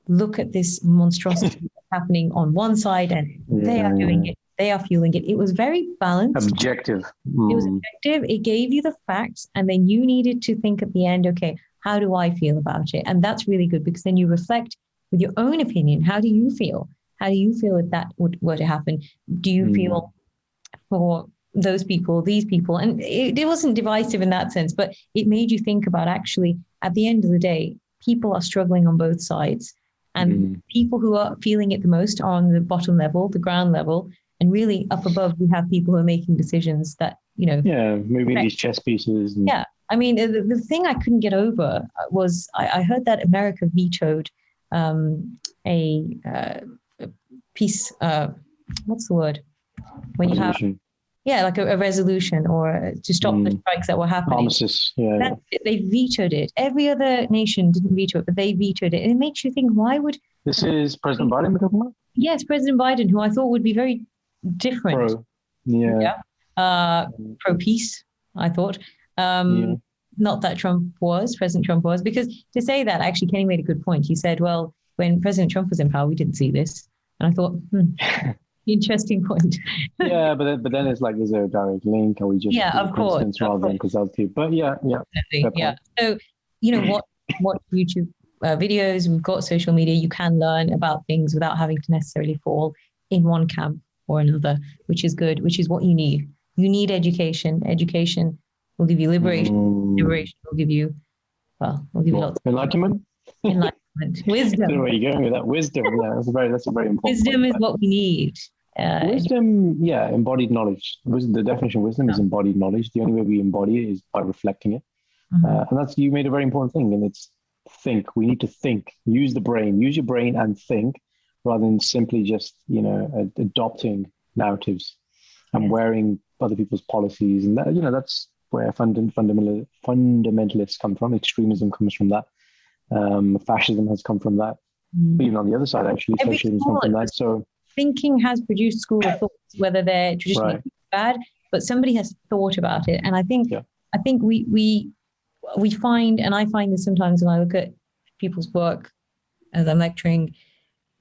Speaker 2: look at this monstrosity happening on one side and they are doing it, they are fueling it. It was very balanced.
Speaker 1: Objective.
Speaker 2: It was objective. It gave you the facts, and then you needed to think at the end, okay, how do I feel about it? And that's really good, because then you reflect with your own opinion. How do you feel? How do you feel if that were to happen? Do you feel for those people, these people? And it wasn't divisive in that sense, but it made you think about, actually, at the end of the day, people are struggling on both sides. And people who are feeling it the most are on the bottom level, the ground level. And really up above, we have people who are making decisions that,
Speaker 1: moving these chess pieces.
Speaker 2: Yeah. I mean, the thing I couldn't get over was I heard that America vetoed a piece, what's the word? When you have like a resolution or to stop the strikes that were happening.
Speaker 1: Promises, yeah.
Speaker 2: They vetoed it. Every other nation didn't veto it, but they vetoed it. And it makes you think, why would...
Speaker 1: This is President Biden we're talking about?
Speaker 2: Yes, President Biden, who I thought would be very different. Pro-peace, I thought. Not that President Trump was, because to say that, actually, Kenny made a good point. He said, well, when President Trump was in power, we didn't see this. And I thought, interesting point.
Speaker 1: Yeah, but then it's like, is there a direct link? Or we just
Speaker 2: of course,
Speaker 1: rather than causality? But yeah.
Speaker 2: So, what YouTube videos, we've got social media, you can learn about things without having to necessarily fall in one camp or another, which is good, which is what you need. You need education. Education will give you liberation. Liberation will give you, lots of
Speaker 1: enlightenment.
Speaker 2: Wisdom.
Speaker 1: I don't know where you're going with that. Wisdom, that's a very important
Speaker 2: Wisdom
Speaker 1: point.
Speaker 2: is what we need.
Speaker 1: Wisdom, embodied knowledge. The definition of wisdom is embodied knowledge. The only way we embody it is by reflecting it. And that's, you made a very important thing, and it's think. We need to think. Use the brain. Use your brain and think, rather than simply just, adopting narratives and wearing other people's policies. And that, that's where fundamentalists come from. Extremism comes from that. Fascism has come from that. But even on the other side, actually, socialism has come from that. So
Speaker 2: thinking has produced school of thoughts, whether they're traditionally bad, but somebody has thought about it. And I think we find, and I find this sometimes when I look at people's work as I'm lecturing,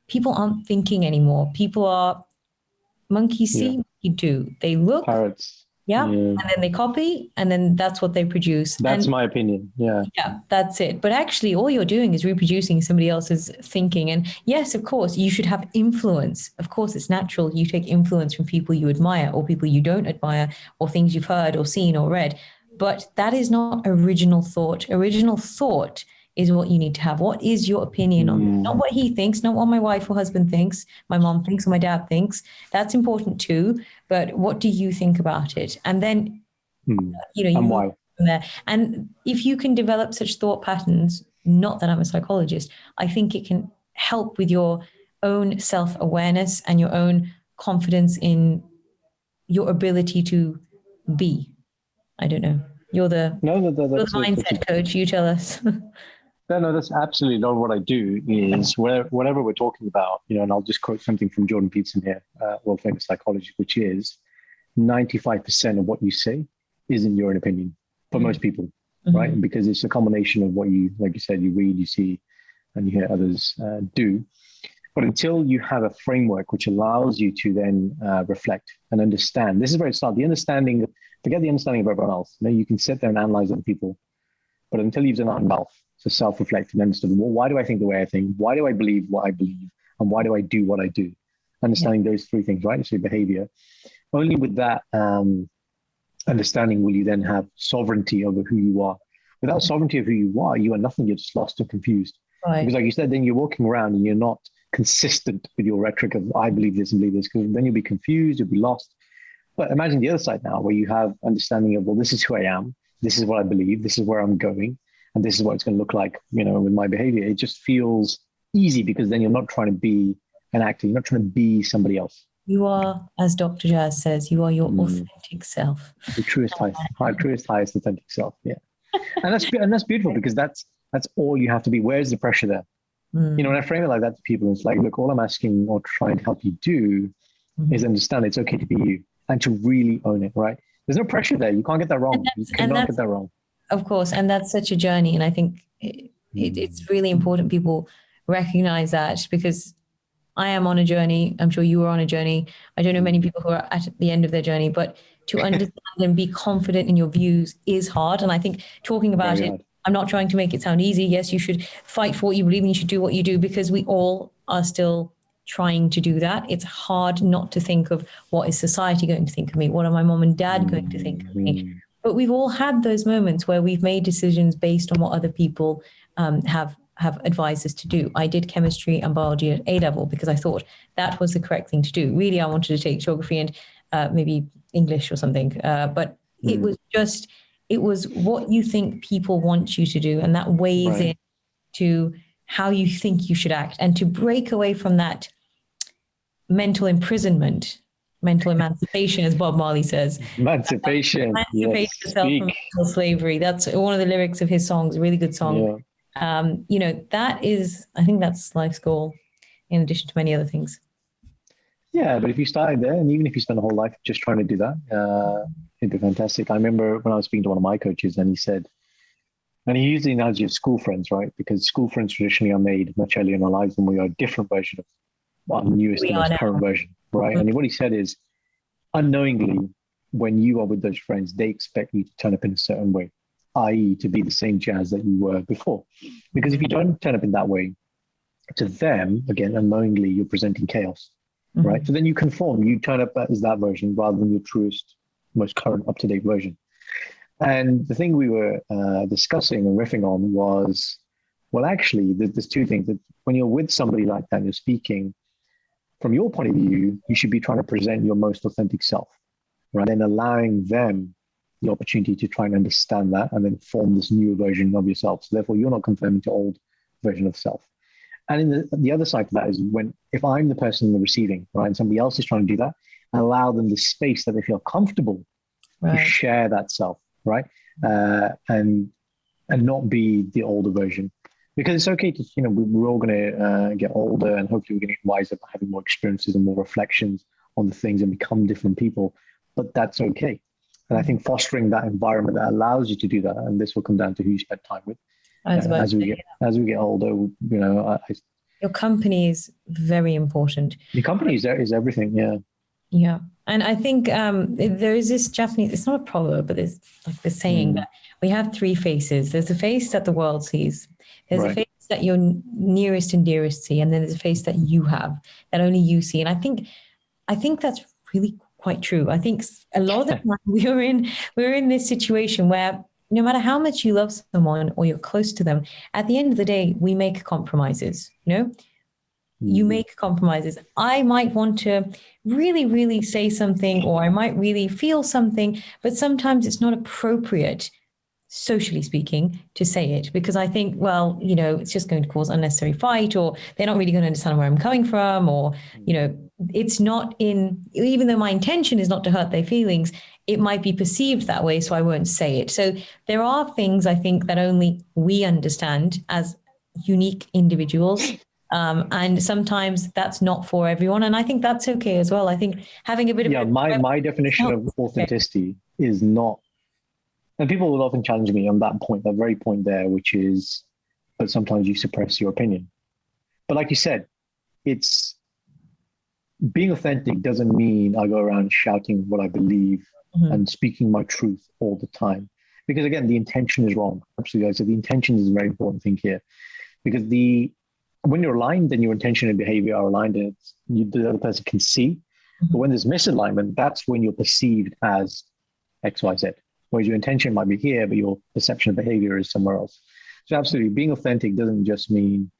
Speaker 2: people aren't thinking anymore. People are monkeys see, monkey do. They look,
Speaker 1: parrots.
Speaker 2: And then they copy, and then that's what they produce.
Speaker 1: That's my opinion. Yeah,
Speaker 2: that's it. But actually, all you're doing is reproducing somebody else's thinking. And yes, of course, you should have influence. Of course, it's natural. You take influence from people you admire or people you don't admire or things you've heard or seen or read. But that is not original thought. Original thought is what you need to have. What is your opinion on? Not what he thinks, not what my wife or husband thinks, my mom thinks, or my dad thinks. That's important too. But what do you think about it? And then,
Speaker 1: and why?
Speaker 2: From there. And if you can develop such thought patterns, not that I'm a psychologist, I think it can help with your own self-awareness and your own confidence in your ability to be. I don't know. You're the mindset coach. You tell us.
Speaker 1: No, that's absolutely not what I do. Is whatever we're talking about, and I'll just quote something from Jordan Peterson here, world famous psychologist, which is 95% of what you say isn't your own opinion for most people, right? Because it's a combination of what you, like you said, you read, you see, and you hear others do. But until you have a framework which allows you to then reflect and understand, this is where it starts. The understanding, forget the understanding of everyone else. You can sit there and analyze other people, but until you've done that yourself, so self-reflect and understand, well, why do I think the way I think? Why do I believe what I believe? And why do I do what I do? Understanding those three things, right? So your behavior. Only with that understanding will you then have sovereignty over who you are. Without sovereignty of who you are nothing. You're just lost and confused. Right. Because like you said, then you're walking around and you're not consistent with your rhetoric of I believe this and believe this, because then you'll be confused, you'll be lost. But imagine the other side now, where you have understanding of, well, this is who I am, this is what I believe, this is where I'm going, and this is what it's going to look like, with my behavior. It just feels easy because then you're not trying to be an actor, you're not trying to be somebody else.
Speaker 2: You are, as Dr. Jaz says, you are your authentic self.
Speaker 1: The truest, highest authentic self. Yeah. And that's beautiful, because that's all you have to be. Where's the pressure there? When I frame it like that to people, it's like, look, all I'm asking or trying to help you do is understand it's okay to be you and to really own it, right? There's no pressure there. You can't get that wrong. You cannot get that wrong.
Speaker 2: Of course. And that's such a journey. And I think it's really important people recognize that, because I am on a journey. I'm sure you are on a journey. I don't know many people who are at the end of their journey, but to understand and be confident in your views is hard. And I think talking about it, I'm not trying to make it sound easy. Yes, you should fight for what you believe in. You should do what you do, because we all are still trying to do that. It's hard not to think of, what is society going to think of me? What are my mom and dad going to think of me? But we've all had those moments where we've made decisions based on what other people have advised us to do. I did chemistry and biology at A level because I thought that was the correct thing to do. Really, I wanted to take geography and maybe English or something. But it was what you think people want you to do. And that weighs in to how you think you should act. And to break away from that mental imprisonment mental emancipation, as Bob Marley says.
Speaker 1: Emancipation.
Speaker 2: Emancipate
Speaker 1: Yes.
Speaker 2: yourself from mental slavery. That's one of the lyrics of his songs, a really good song.
Speaker 1: Yeah.
Speaker 2: That is, I think that's life's goal, in addition to many other things.
Speaker 1: Yeah, but if you started there, and even if you spend a whole life just trying to do that, it'd be fantastic. I remember when I was speaking to one of my coaches, and he said, and he used the analogy of school friends, right? Because school friends traditionally are made much earlier in our lives, and we are a different version of our newest and most current version, right? And what he said is, unknowingly, when you are with those friends, they expect you to turn up in a certain way, i.e., to be the same Jaz that you were before. Because if you don't turn up in that way, to them, again, unknowingly, you're presenting chaos. Right. So then you conform, you turn up as that version rather than your truest, most current, up-to-date version. And the thing we were discussing and riffing on was, well, actually, there's two things. That when you're with somebody like that, you're speaking, from your point of view, you should be trying to present your most authentic self, right? And allowing them the opportunity to try and understand that and then form this new version of yourself. So therefore, you're not conforming to old version of self. And in the other side of that is if I'm the person in the receiving, right, and somebody else is trying to do that, allow them the space that they feel comfortable to share that self, right, and not be the older version, because it's okay to, we're all going to get older, and hopefully we're going to get wiser by having more experiences and more reflections on the things and become different people, but that's okay. And I think fostering that environment that allows you to do that, and this will come down to who you spend time with. As we get older,
Speaker 2: your company is very important.
Speaker 1: The company is everything.
Speaker 2: Yeah. And I think there is this Japanese, it's not a proverb, but it's like the saying that we have three faces. There's a face that the world sees. There's a face that your nearest and dearest see. And then there's a face that you have that only you see. And I think that's really quite true. I think a lot of the time we're in this situation where no matter how much you love someone or you're close to them, at the end of the day, we make compromises, You make compromises. I might want to really, really say something, or I might really feel something, but sometimes it's not appropriate, socially speaking, to say it, because I think, well, it's just going to cause unnecessary fight, or they're not really going to understand where I'm coming from, or, it's not even though my intention is not to hurt their feelings, it might be perceived that way, so I won't say it. So there are things I think that only we understand as unique individuals. And sometimes that's not for everyone. And I think that's okay as well. I think having a bit of...
Speaker 1: my definition of authenticity is not... And people will often challenge me on that point, that very point there, which is, but sometimes you suppress your opinion. But like you said, it's... Being authentic doesn't mean I go around shouting what I believe and speaking my truth all the time. Because again, the intention is wrong. Absolutely. So the intention is a very important thing here. Because when you're aligned, then your intention and behavior are aligned, and the other person can see. But when there's misalignment, that's when you're perceived as X, Y, Z. Whereas your intention might be here, but your perception of behavior is somewhere else. So absolutely, being authentic doesn't just mean,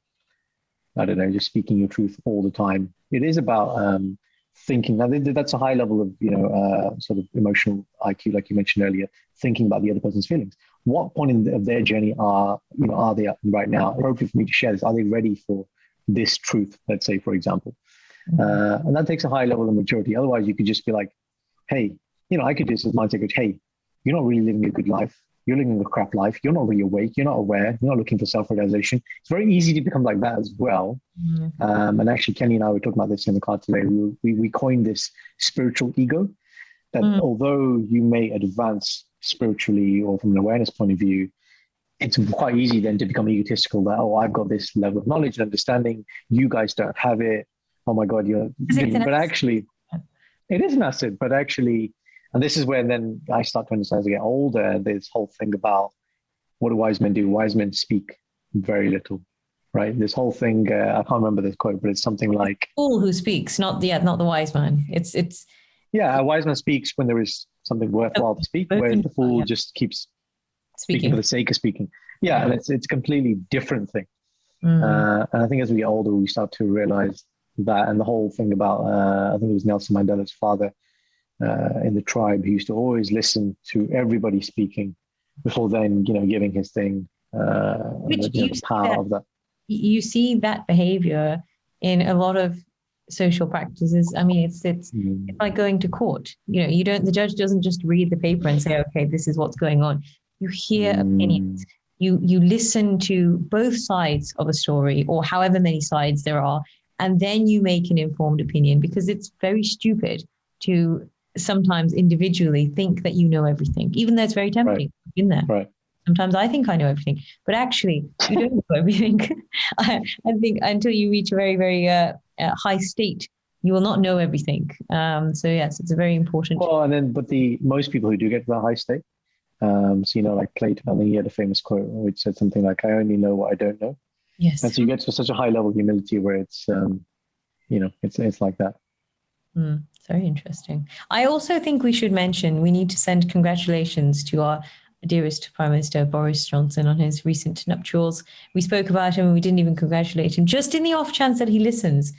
Speaker 1: I don't know, just speaking your truth all the time. It is about thinking. Now, that's a high level of, sort of emotional IQ, like you mentioned earlier, thinking about the other person's feelings. What point of their journey are they at right now? Appropriate for me to share this. Are they ready for this truth, let's say, for example? And that takes a high level of maturity. Otherwise, you could just be like, hey, I could just as mindset coach, hey, you're not really living a good life. You're living a crap life. You're not really awake. You're not aware. You're not looking for self-realization. It's very easy to become like that as well. And actually, Kenny and I were talking about this in the car today. We coined this spiritual ego, that although you may advance spiritually or from an awareness point of view, it's quite easy then to become egotistical that, oh, I've got this level of knowledge and understanding. You guys don't have it. Oh my God, but actually, it is an asset, but actually, and this is where then I start to understand as I get older, this whole thing about what do wise men do? Wise men speak very little, right? This whole thing, I can't remember this quote, but it's something like...
Speaker 2: Fool who speaks, not the wise man. It's
Speaker 1: Yeah, a wise man speaks when there is something worthwhile to speak, whereas the fool just keeps speaking for the sake of speaking. Yeah, and it's a completely different thing. And I think as we get older, we start to realize that, and the whole thing about, I think it was Nelson Mandela's father, in the tribe, he used to always listen to everybody speaking before then, giving his thing. The power of that.
Speaker 2: You see that behavior in a lot of social practices. I mean, it's like going to court. The judge doesn't just read the paper and say, okay, this is what's going on. You hear opinions. You listen to both sides of a story, or however many sides there are, and then you make an informed opinion, because it's very stupid to sometimes individually think that you know everything, even though it's very tempting. I've been there.
Speaker 1: Right.
Speaker 2: Sometimes I think I know everything, but actually you don't know everything. I think until you reach a very, very high state, you will not know everything. So yes, it's a very important.
Speaker 1: Well, but most people who do get to that high state, like Plato, I think he had a famous quote which said something like, "I only know what I don't know."
Speaker 2: Yes.
Speaker 1: And so you get to such a high level of humility where it's, it's like that.
Speaker 2: Very interesting. I also think we should mention, we need to send congratulations to our dearest Prime Minister Boris Johnson on his recent nuptials. We spoke about him and we didn't even congratulate him, just in the off chance that he listens.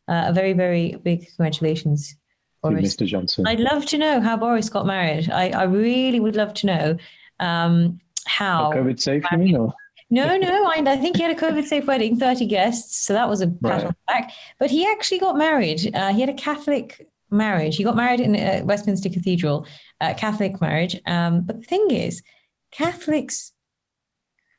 Speaker 2: A very, very big congratulations, Boris.
Speaker 1: Mr. Johnson.
Speaker 2: I'd love to know how Boris got married. I really would love to know how.
Speaker 1: COVID safe, you mean? Or?
Speaker 2: No, I think he had a COVID-safe wedding, 30 guests, so that was a pat on the back. But he actually got married. He had a Catholic marriage. He got married in Westminster Cathedral, Catholic marriage. But the thing is, Catholics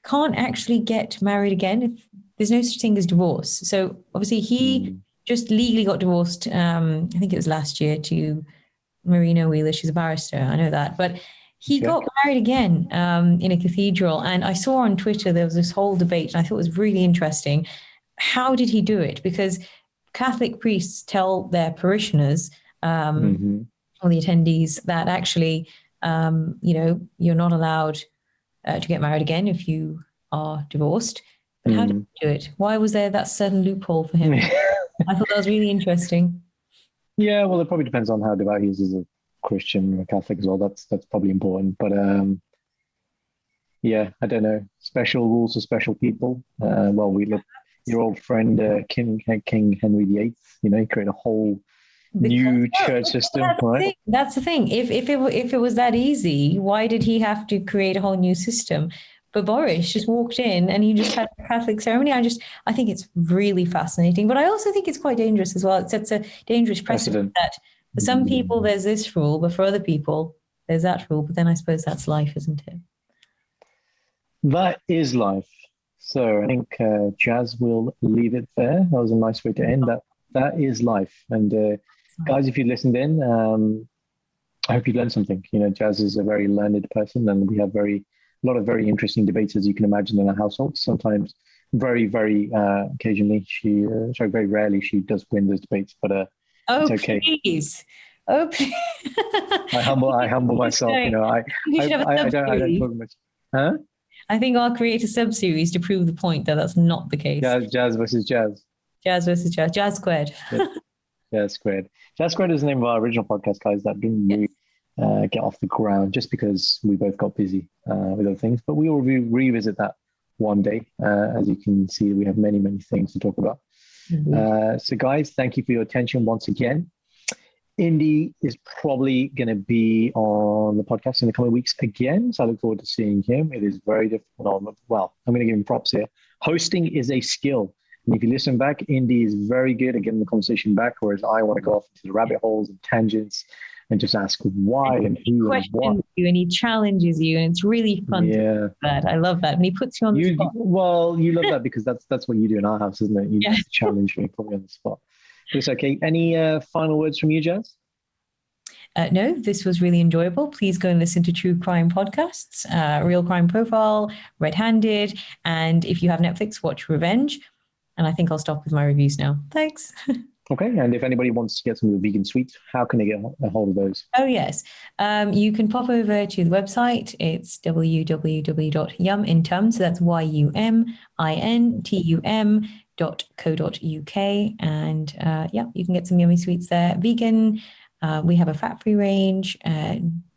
Speaker 2: can't actually get married again. There's no such thing as divorce. So obviously he just legally got divorced, I think it was last year, to Marina Wheeler. She's a barrister, I know that. But he got married again in a cathedral. And I saw on Twitter there was this whole debate, and I thought it was really interesting. How did he do it? Because Catholic priests tell their parishioners or the attendees that actually, you're not allowed to get married again if you are divorced. But how did he do it? Why was there that certain loophole for him? I thought that was really interesting.
Speaker 1: Yeah, well, it probably depends on how devout he is as a Christian or Catholic as well. That's probably important. But I don't know. Special rules for special people. Well, we look. Your old friend King Henry VIII. He created a whole new church system, right?
Speaker 2: That's the thing. If it was that easy, why did he have to create a whole new system? But Boris just walked in and he just had a Catholic ceremony. I think it's really fascinating, but I also think it's quite dangerous as well. It sets a dangerous precedent that for some people there's this rule, but for other people there's that rule. But then I suppose that's life, isn't it?
Speaker 1: That is life. So I think Jaz will leave it there. That was a nice way to end. That is life. And guys, if you listened in, I hope you learned something. Jaz is a very learned person, and we have a lot of very interesting debates, as you can imagine, in our household. Sometimes, very, very occasionally, very rarely, she does win those debates. But it's okay.
Speaker 2: Please.
Speaker 1: I humble myself. I don't talk much. Huh?
Speaker 2: I think I'll create a sub-series to prove the point that that's not the case.
Speaker 1: Jaz versus Jaz.
Speaker 2: Jaz versus Jaz. Jaz squared.
Speaker 1: Jaz squared. Jaz squared is the name of our original podcast, guys. That didn't really get off the ground just because we both got busy with other things. But we will revisit that one day. As you can see, we have many, many things to talk about. So guys, thank you for your attention once again. Indy is probably going to be on the podcast in the coming weeks again. So I look forward to seeing him. It is very difficult. Well, I'm going to give him props here. Hosting is a skill. And if you listen back, Indy is very good at getting the conversation back, whereas I want to go off into the rabbit holes and tangents and just ask why and who and what.
Speaker 2: You and he challenges you, and it's really fun.
Speaker 1: Yeah.
Speaker 2: I love that. And he puts you on the spot.
Speaker 1: Well, you love that because that's what you do in our house, isn't it? You challenge me, put me on the spot. It's okay. Any final words from you, Jaz?
Speaker 2: No, this was really enjoyable. Please go and listen to True Crime podcasts, Real Crime Profile, Red Handed, and if you have Netflix, watch Revenge. And I think I'll stop with my reviews now. Thanks.
Speaker 1: Okay. And if anybody wants to get some of the vegan sweets, how can they get a hold of those?
Speaker 2: Oh, yes. You can pop over to the website. It's www.yumintum. So that's yumintum.co.uk. And you can get some yummy sweets there. Vegan. We have a fat-free range.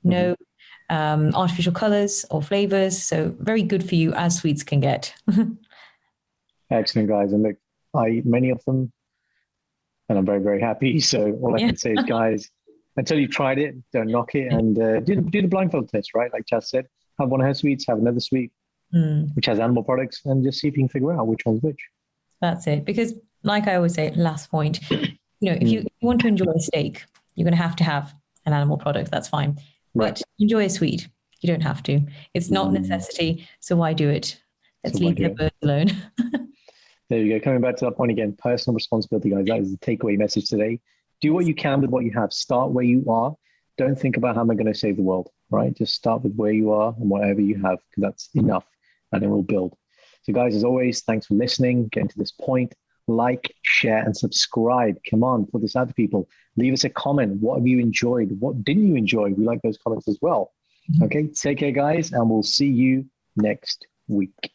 Speaker 2: No artificial colors or flavors. So very good for you as sweets can get.
Speaker 1: Excellent, guys. And look, I eat many of them. And I'm very, very happy. So all I can say is, guys, until you've tried it, don't knock it. And do the blindfold test, right? Like Jaz said, have one of her sweets, have another sweet, which has animal products, and just see if you can figure out which one's which.
Speaker 2: That's it. Because like I always say, last point, if you want to enjoy a steak, you're going to have an animal product. That's fine.
Speaker 1: Right.
Speaker 2: But enjoy a sweet. You don't have to. It's not necessity. So why do it? Let's leave the birds alone.
Speaker 1: There you go. Coming back to that point again, personal responsibility, guys. That is the takeaway message today. Do what you can with what you have. Start where you are. Don't think about how am I going to save the world, right? Just start with where you are and whatever you have, because that's enough, and then we'll build. So guys, as always, thanks for listening, getting to this point. Like, share, and subscribe. Come on, put this out to people. Leave us a comment. What have you enjoyed? What didn't you enjoy? We like those comments as well. Okay, take care, guys, and we'll see you next week.